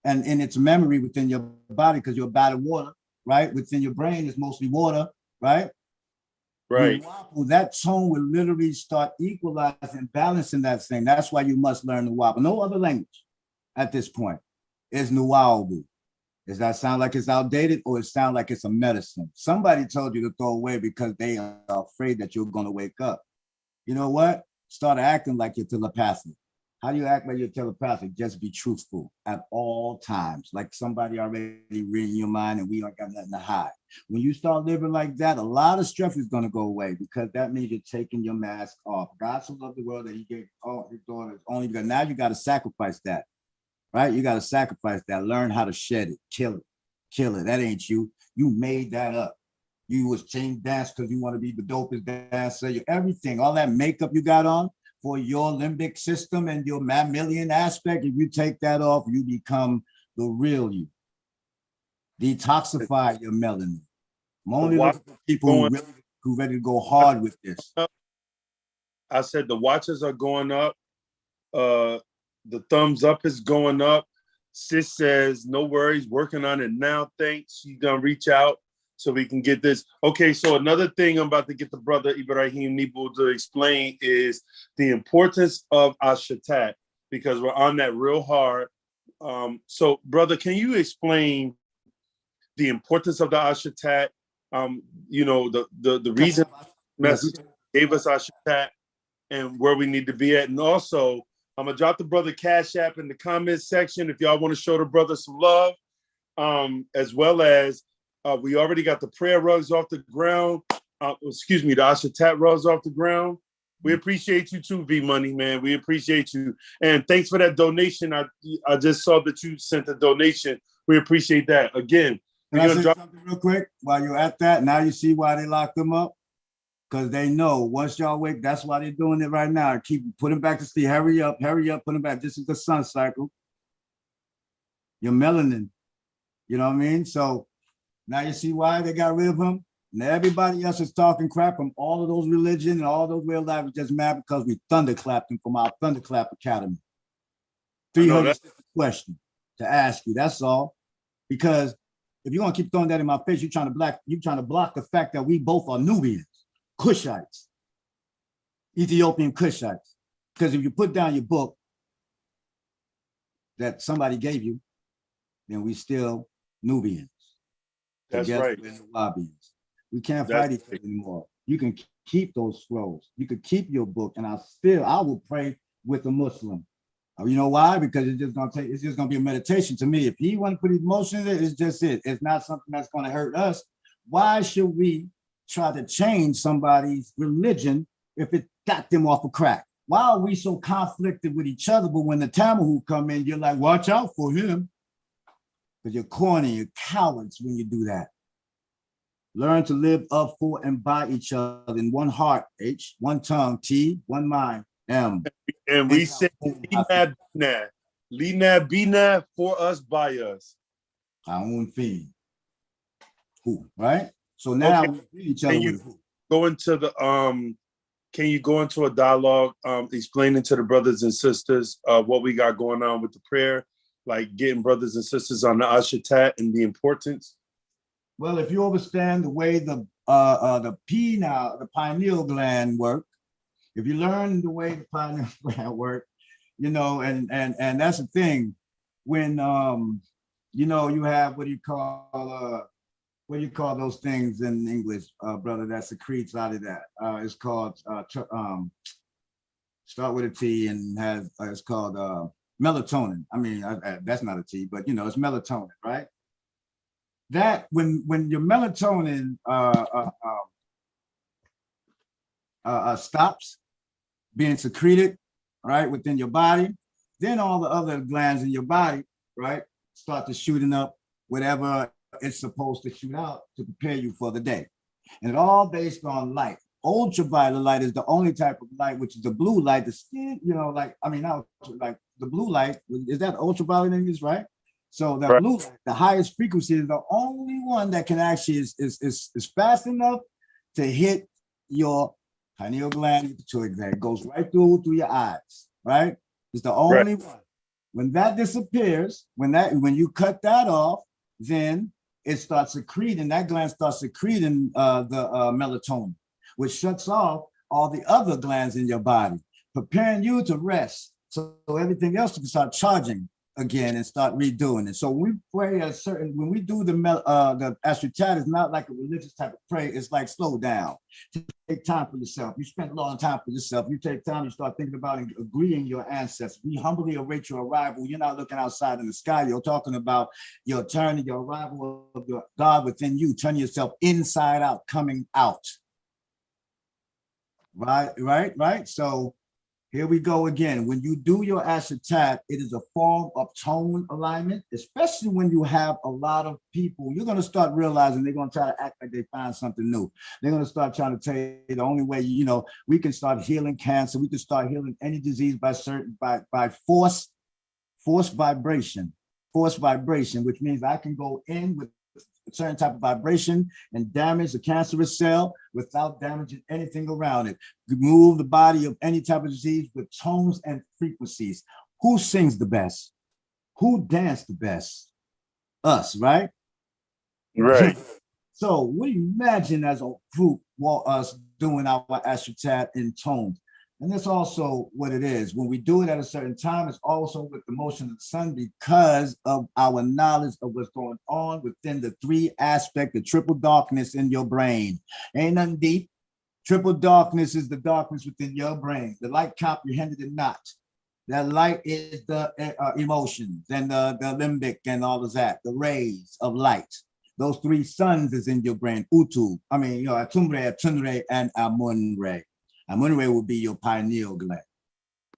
and in its memory within your body, because you're a body of water, right? Within your brain is mostly water, right? Right. Nuwapu, that tone will literally start equalizing, balancing that thing. That's why you must learn Nuwapu. No other language at this point is Nuwabu. Does that sound like it's outdated, or it sound like it's a medicine? Somebody told you to throw away because they are afraid that you're going to wake up. You know what? Start acting like you're telepathic. How do you act like you're telepathic? Just be truthful at all times, like somebody already reading your mind and we don't got nothing to hide. When you start living like that, a lot of stress is going to go away, because that means you're taking your mask off. God so loved the world that he gave all his daughters only, because now you got to sacrifice that. Right? You got to sacrifice that. Learn how to shed it, kill it. That ain't you. You made that up. You was chain dance because you want to be the dopest dancer. Everything, all that makeup you got on for your limbic system and your mammalian aspect. If you take that off, you become the real you. Detoxify your melanin. I'm only watch looking for people who ready to go hard with this. I said the watches are going up. The thumbs up is going up. Sis says, no worries, working on it now. Thanks. She's going to reach out so we can get this. Okay, so another thing I'm about to get the brother Ibrahim Nibu to explain is the importance of Ashatat, because we're on that real hard. So, brother, can you explain the importance of the Ashatat? You know, the reason message gave us Ashatat and where we need to be at. And also, I'm going to drop the brother Cash App in the comments section if y'all want to show the brother some love, as well as we already got the prayer rugs off the ground. Excuse me, the Ashatat rugs off the ground. We appreciate you too, V Money, man. We appreciate you. And thanks for that donation. I just saw that you sent a donation. We appreciate that. Again, can I say something real quick while you're at that? Now you see why they locked them up? Because they know once y'all wake, that's why they're doing it right now. Keep putting back to sleep. Hurry up, put them back. This is the sun cycle. Your melanin, you know what I mean? So now you see why they got rid of them. And everybody else is talking crap from all of those religions and all those real life is just mad because we thunderclapped them from our Thunderclap Academy. 300 question to ask you. That's all. Because if you're gonna keep throwing that in my face, you're trying to block the fact that we both are Nubians, Cushites, Ethiopian Cushites. Because if you put down your book that somebody gave you, then we still Nubians. That's right. We're the Wahabians. We can't fight each other anymore. You can keep those scrolls. You could keep your book, and I will pray with a Muslim. You know why? Because it's just gonna be a meditation to me. If he want to put emotion in it, it's just it. It's not something that's gonna hurt us. Why should we try to change somebody's religion if it got them off of crack? Why are we so conflicted with each other? But when the Tamahu come in, you're like, watch out for him. Because you're corny, you're cowards when you do that. Learn to live up for and by each other in one heart, H, one tongue, T, one mind, M. And we say, Lina Bina for us, by us. Our own thing. Who, right? So now we treat each other with who? Can you go into a dialogue explaining to the brothers and sisters what we got going on with the prayer, like getting brothers and sisters on the Ashatat and the importance? Well, if you understand the way the pineal gland work, if you learn the way the pineal gland work, you know, and that's the thing. When you know, you have what do you call those things in English, brother, that secretes out of that? It's called start with a T and has it's called melatonin. I mean, that's not a T, but you know, it's melatonin, right? That when your melatonin stops being secreted, right, within your body, then all the other glands in your body, right, start to shooting up whatever it's supposed to shoot out to prepare you for the day. And it's all based on light. Ultraviolet light is the only type of light, which is the blue light, the skin, you know, like, I mean, now like the blue light, is that ultraviolet in English, right? So the blue light, the highest frequency is the only one that can actually is fast enough to hit your pineal gland, pituitary gland. It goes right through your eyes, right? It's the only one. When that disappears, when you cut that off, then it starts secreting, that gland starts secreting the melatonin, which shuts off all the other glands in your body, preparing you to rest. So everything else can start charging again and start redoing it. So when we pray when we do the Ashatat, is not like a religious type of prayer. It's like slow down. Take time for yourself. You spend a long time for yourself. You take time, you start thinking about and agreeing your ancestors. We humbly await your arrival. You're not looking outside in the sky. You're talking about your turn, your arrival of your God within you. Turn yourself inside out, coming out. Right. So here we go again. When you do your Ashatat, it is a form of tone alignment, especially when you have a lot of people. You're going to start realizing they're going to try to act like they find something new. They're going to start trying to tell you the only way, you know, we can start healing cancer. We can start healing any disease by force vibration. force vibration, which means I can go in with a certain type of vibration and damage the cancerous cell without damaging anything around it. Remove the body of any type of disease with tones and frequencies. Who sings the best? Who danced the best? Us, right? Right. So we imagine as a group what us doing our astrotat in tones. And that's also what it is. When we do it at a certain time, it's also with the motion of the sun because of our knowledge of what's going on within the three aspect of triple darkness in your brain. Ain't nothing deep. Triple darkness is the darkness within your brain. The light comprehended and not. That light is the emotions and the limbic and all of that, the rays of light. Those three suns is in your brain. Atumre, Atunre, and Amunre. Amunre will be your pineal gland.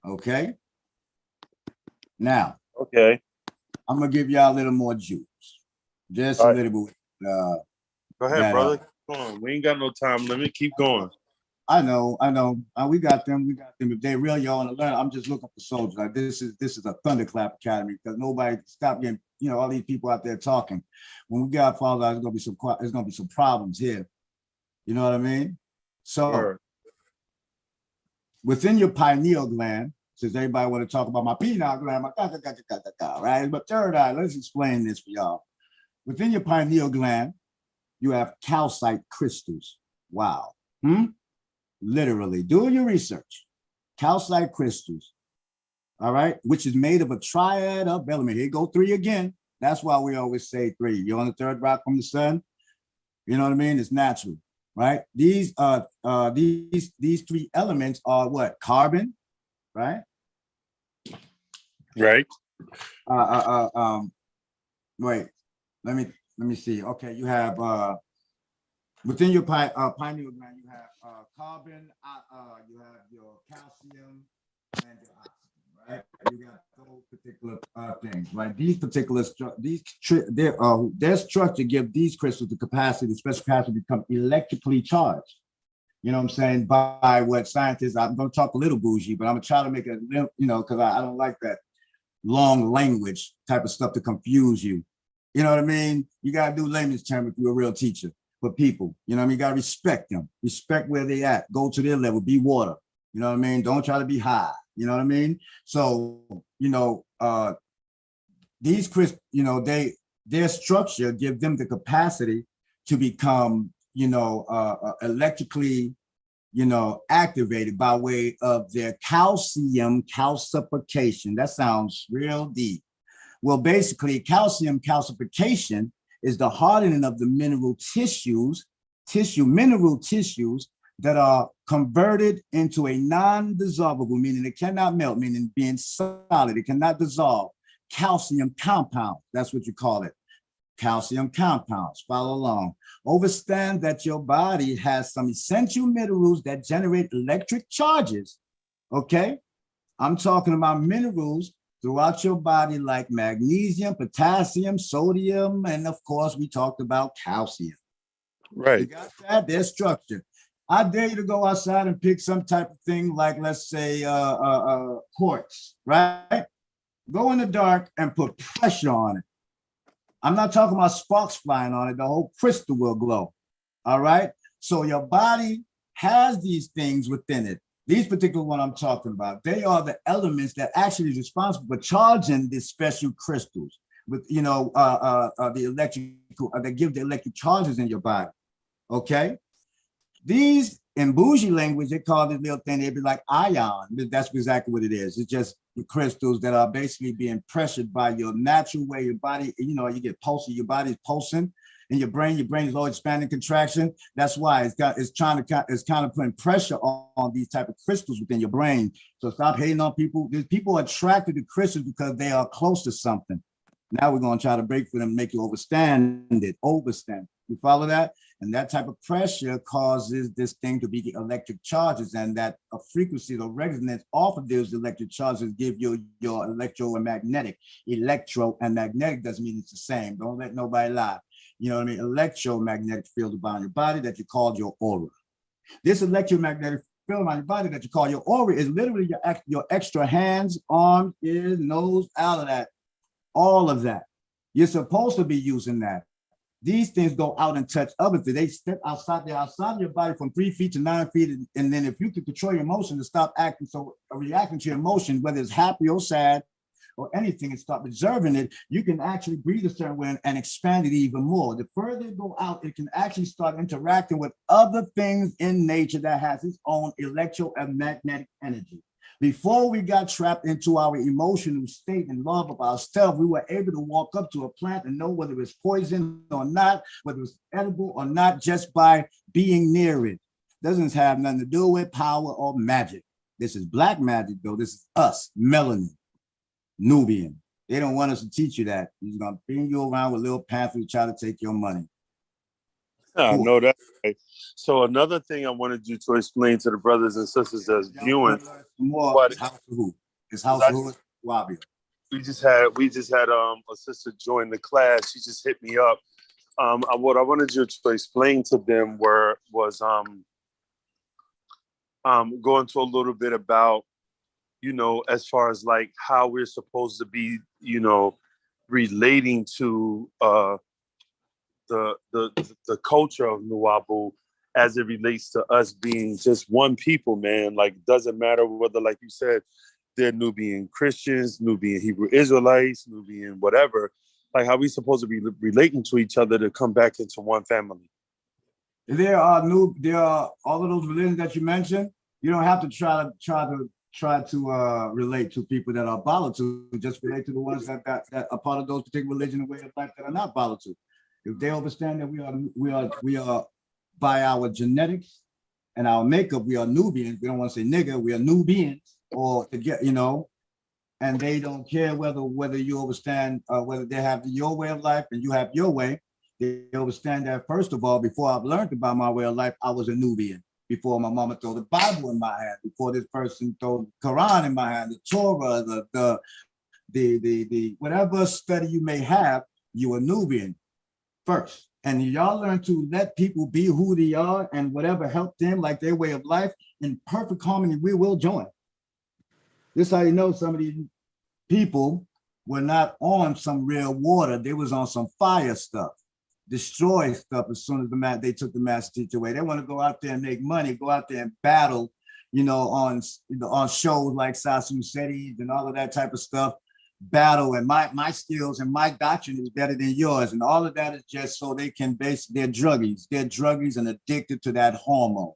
Okay. Now, okay, I'm gonna give y'all a little more juice, just a little bit. Go ahead, brother. Come on. We ain't got no time limit. Keep going. I know. We got them. If they really want to learn, I'm just looking for soldiers. Like this is a thunderclap academy because nobody stop getting, all these people out there talking. When we got Father, there's gonna be some problems here. You know what I mean? So Sure. Within your pineal gland, since everybody want to talk about my pineal gland, right? But third eye, let's explain this for y'all. Within your pineal gland, you have calcite crystals. Wow. Literally, do your research. Calcite crystals, all right, which is made of a triad of elements. Here go three again. That's why we always say three. You're on the third rock from the sun. You know what I mean? It's natural, right? These three elements are what? Carbon, right? Right. Wait, let me see. Okay, you have within your pineal gland, you have carbon, you have your calcium, and your oxygen, right? You got those particular things, right? These particular their structure give these crystals the capacity, the special capacity to become electrically charged. You know what I'm saying? By what scientists, I'm going to talk a little bougie, but I'm going to try to make it, because I don't like that long language type of stuff to confuse you. You know what I mean? You got to do layman's term if you're a real teacher. For people, you know what I mean? You got to respect them, respect where they at, go to their level, be water, you know what I mean? Don't try to be high, you know what I mean? So, these crystals, their structure give them the capacity to become, electrically, activated by way of their calcium calcification. That sounds real deep. Well, basically, calcium calcification is the hardening of the mineral tissues that are converted into a non-dissolvable, meaning it cannot melt, meaning being solid, it cannot dissolve, calcium compound. That's what you call it, calcium compounds. Follow along. Understand that your body has some essential minerals that generate electric charges, okay? I'm talking about minerals throughout your body like magnesium, potassium, sodium, and of course, we talked about calcium. Right. You got that? Their structure. I dare you to go outside and pick some type of thing like, let's say, quartz, right? Go in the dark and put pressure on it. I'm not talking about sparks flying on it. The whole crystal will glow, all right? So your body has these things within it. These particular one I'm talking about, they are the elements that actually is responsible for charging these special crystals with, the electrical, that give the electric charges in your body, okay? These, in bougie language, they call this little thing, they'd be like ion. That's exactly what it is. It's just the crystals that are basically being pressured by your natural way, your body, you get pulsing, your body's pulsing. In your brain is always expanding contraction. That's why it's kind of putting pressure on these type of crystals within your brain. So stop hating on people. There's people attracted to crystals because they are close to something. Now we're going to try to break for them, make you overstand it. You follow that? And that type of pressure causes this thing to be electric charges, and that a frequency or resonance off of those electric charges give you your electro and magnetic. Electro and magnetic doesn't mean it's the same. Don't let nobody lie. You know what I mean? Electromagnetic field around your body that you call your aura. This electromagnetic field around your body that you call your aura is literally your extra hands, arms, ears, nose, all of that. all of that. You're supposed to be using that. These things go out and touch other things. They step outside, they're outside your body from 3 feet to 9 feet. And then if you can control your emotion and stop acting, so reacting to your emotion, whether it's happy or sad or anything, and start observing it, you can actually breathe a certain way and expand it even more. The further it go out, it can actually start interacting with other things in nature that has its own electro and magnetic energy. Before we got trapped into our emotional state and love of ourselves, we were able to walk up to a plant and know whether it's poison or not, whether it's edible or not, just by being near it. Doesn't have nothing to do with power or magic. This is black magic, though. This is us, melanin, Nubian. They don't want us to teach you that. He's gonna bring you around with little pamphlets, try to take your money. I know that. Right. So another thing I wanted you to explain to the brothers and sisters that's viewing. More What House of Who? It's House of Who? Wabi. We just had a sister join the class. She just hit me up. What I wanted you to explain to them was go into a little bit about, as far as like how we're supposed to be, relating to the culture of Nuwabu as it relates to us being just one people, man. Like, doesn't matter whether, like you said, they're Nubian Christians, Nubian Hebrew Israelites, Nubian whatever. Like, how we supposed to be relating to each other to come back into one family? There are all of those religions that you mentioned. You don't have to try to relate to people that are Balatu. Just relate to the ones that are part of those particular religions and way of life that are not Balatu. If they understand that we are by our genetics and our makeup, we are Nubians. We don't want to say nigga, we are Nubians, or to get, and they don't care whether you understand, whether they have your way of life and you have your way. They understand that, first of all, before I've learned about my way of life, I was a Nubian. Before my mama threw the Bible in my hand, before this person threw the Quran in my hand, the Torah, the whatever study you may have, you are Nubian first. And y'all learn to let people be who they are, and whatever help them, like their way of life, in perfect harmony, we will join. This is how you know some of these people were not on some real water. They was on some fire stuff, destroy stuff as soon as they took the master teacher away. They want to go out there and make money, go out there and battle, on shows like Sasu Cities and all of that type of stuff. Battle, and my skills and my doctrine is better than yours, and all of that is just so they can they're druggies and addicted to that hormone.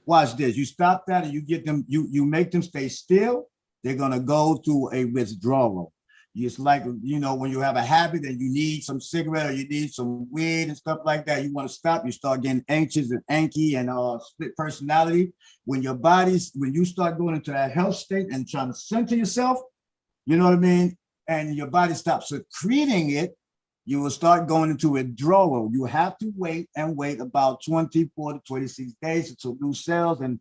Watch this. You stop that and you get them, you make them stay still, they're gonna go through a withdrawal. It's like, when you have a habit and you need some cigarette or you need some weed and stuff like that, you want to stop, you start getting anxious and anky and split personality. When you start going into that health state and trying to center yourself, you know what I mean? And your body stops secreting it, you will start going into withdrawal. You have to wait about 24 to 26 days until new cells and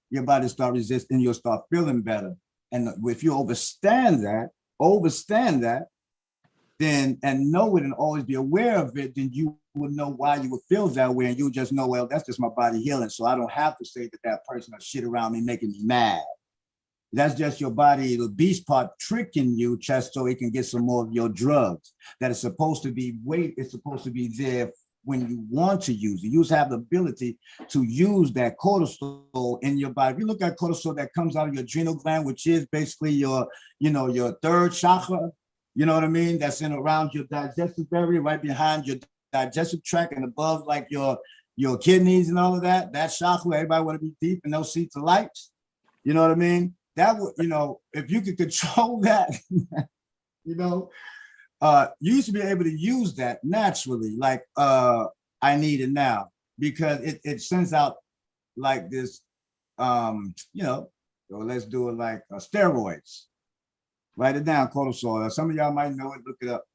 your body start resisting, you'll start feeling better. And if you overstand that, then, and know it and always be aware of it, then you will know why you would feel that way. And you'll just know, well, that's just my body healing. So I don't have to say that person or shit around me making me mad. That's just your body, the beast part tricking you just so it can get some more of your drugs that is supposed to be it's supposed to be there when you want to use it. You have the ability to use that cortisol in your body. If you look at cortisol that comes out of your adrenal gland, which is basically your third chakra, you know what I mean? That's in around your digestive area, right behind your digestive tract and above like your kidneys and all of that. That chakra, everybody want to be deep in those seats of lights. You know what I mean? That would, if you could control that, you used to be able to use that naturally, like I need it now, because it sends out like this, so let's do it like steroids. Write it down, cortisol. Some of y'all might know it, look it up.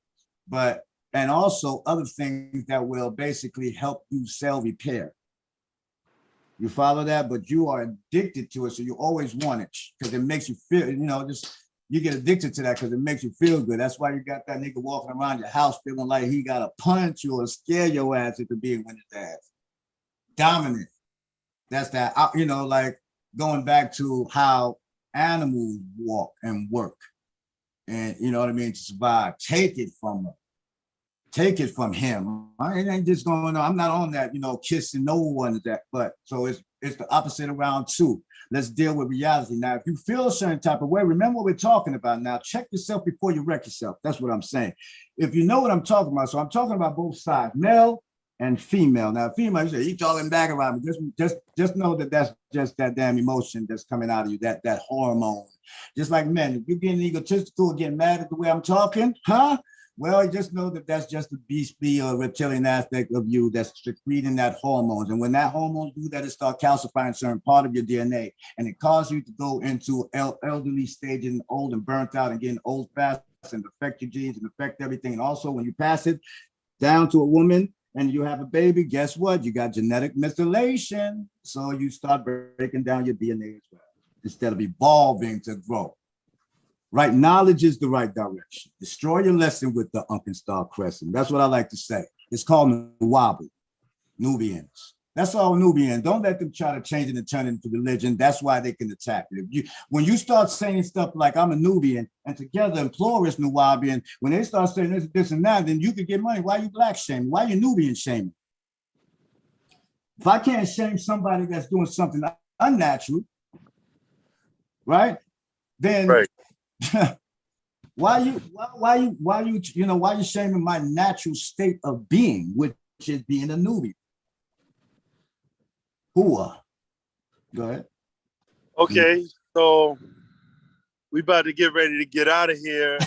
And also other things that will basically help you cell repair. You follow that, but you are addicted to it, so you always want it because it makes you feel, you get addicted to that because it makes you feel good. That's why you got that nigga walking around your house feeling like he got to punch you or scare your ass into being with his ass. Dominant. That's that, like going back to how animals walk and work. and you know what I mean, to survive. Take it from her. Take it from him. It ain't just going on. I'm not on that, kissing no one that. But so it's the opposite around too. Let's deal with reality. Now, if you feel a certain type of way, remember what we're talking about now. Check yourself before you wreck yourself. That's what I'm saying. If you know what I'm talking about, so I'm talking about both sides, male and female. Now, female, you say, you talking back around me. Just know that that's just that damn emotion that's coming out of you, that hormone. Just like men, if you're getting egotistical or getting mad at the way I'm talking, huh? Well, just know that that's just the beastly or reptilian aspect of you that's secreting that hormones. And when that hormones do that, it start calcifying a certain part of your DNA. And it causes you to go into elderly stage and old and burnt out and getting old fast and affect your genes and affect everything. And also when you pass it down to a woman and you have a baby, guess what? You got genetic methylation. So you start breaking down your DNA as well, instead of evolving to grow. Right, knowledge is the right direction. Destroy your lesson with the Unken Star Crescent. That's what I like to say. It's called Nuwabu, Nubians. That's all Nubian. Don't let them try to change it and turn it into religion. That's why they can attack it. When you start saying stuff like I'm a Nubian and together implore is Nuwabian, when they start saying this and that, then you could get money. Why are you black shaming? Why are you Nubian shaming? If I can't shame somebody that's doing something unnatural, right? Then Right. why you shaming my natural state of being, which is being a newbie? Hua. Go ahead. Okay, so we about to get ready to get out of here.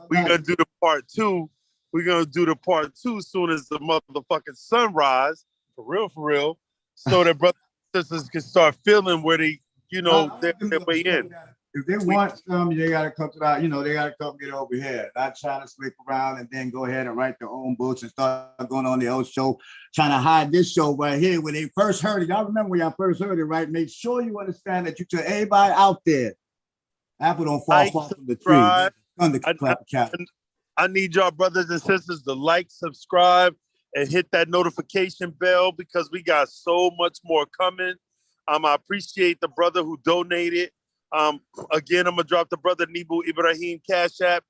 We're gonna do the part two. We're gonna do the part two soon as the motherfucking sunrise, for real, so that brothers and sisters can start feeling where they, their way in. If they want some, they gotta come to that. They gotta come get over here. Not trying to slip around and then go ahead and write their own books and start going on their own show, trying to hide this show right here when they first heard it. Y'all remember when y'all first heard it, right? Make sure you understand that you tell everybody out there, apple don't fall far from the tree. I need y'all brothers and sisters to like, subscribe, and hit that notification bell because we got so much more coming. I appreciate the brother who donated. Again, I'm gonna drop the brother Nibu Ibrahim Cash App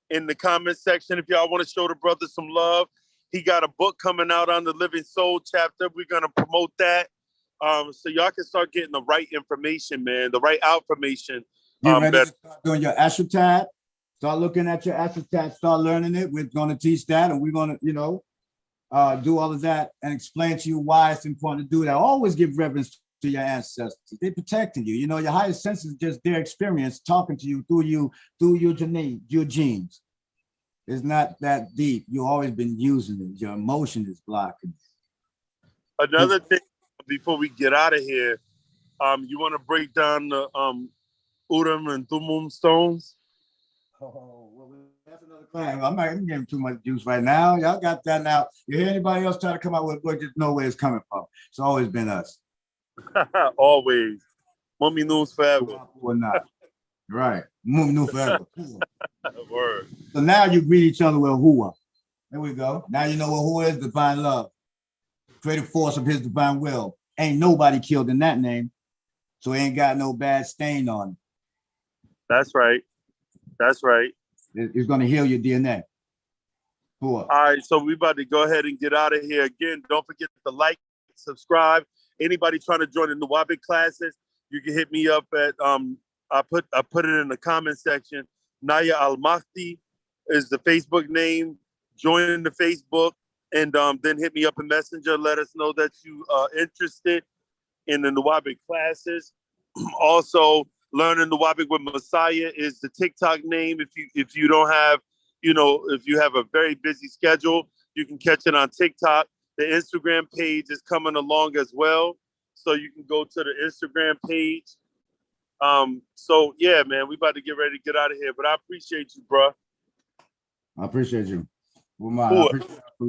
in the comment section if y'all want to show the brother some love. He got a book coming out on the Living Soul chapter. We're gonna promote that, so y'all can start getting the right information, man, the right information. Get ready to start doing your astrotat. Start looking at your astrotat. Start learning it. We're gonna teach that, and we're gonna, do all of that and explain to you why it's important to do that. Always give reverence to your ancestors. They're protecting you. Your highest sense is just their experience talking to you through your genes. It's not that deep. You've always been using it. Your emotion is blocking. Another thing before we get out of here, you want to break down the Urim and Thummim stones? Oh, well, that's another claim. I'm not giving too much juice right now. Y'all got that now. You hear anybody else try to come out with a book, just know where it's coming from. It's always been us. Always. Mummy knows forever. Or not. Right. Mummy knows forever. Word. So now you greet each other with Hua. There we go. Now you know what Hua is, divine love. Creative force of his divine will. Ain't nobody killed in that name. So he ain't got no bad stain on it. That's right. It's going to heal your DNA. Hua. All right, so we about to go ahead and get out of here. Again, don't forget to like, subscribe. Anybody trying to join the Nuwabic classes, you can hit me up at I put it in the comment section. Naya Al Mahdi is the Facebook name. Join the Facebook and then hit me up in Messenger. Let us know that you are interested in the Nuwabic classes. Also, learning Nuwabic with Messiah is the TikTok name. If you don't have, if you have a very busy schedule, you can catch it on TikTok. The Instagram page is coming along as well. So you can go to the Instagram page. So yeah, man, we about to get ready to get out of here. But I appreciate you, bro. I appreciate you. Well, I appreciate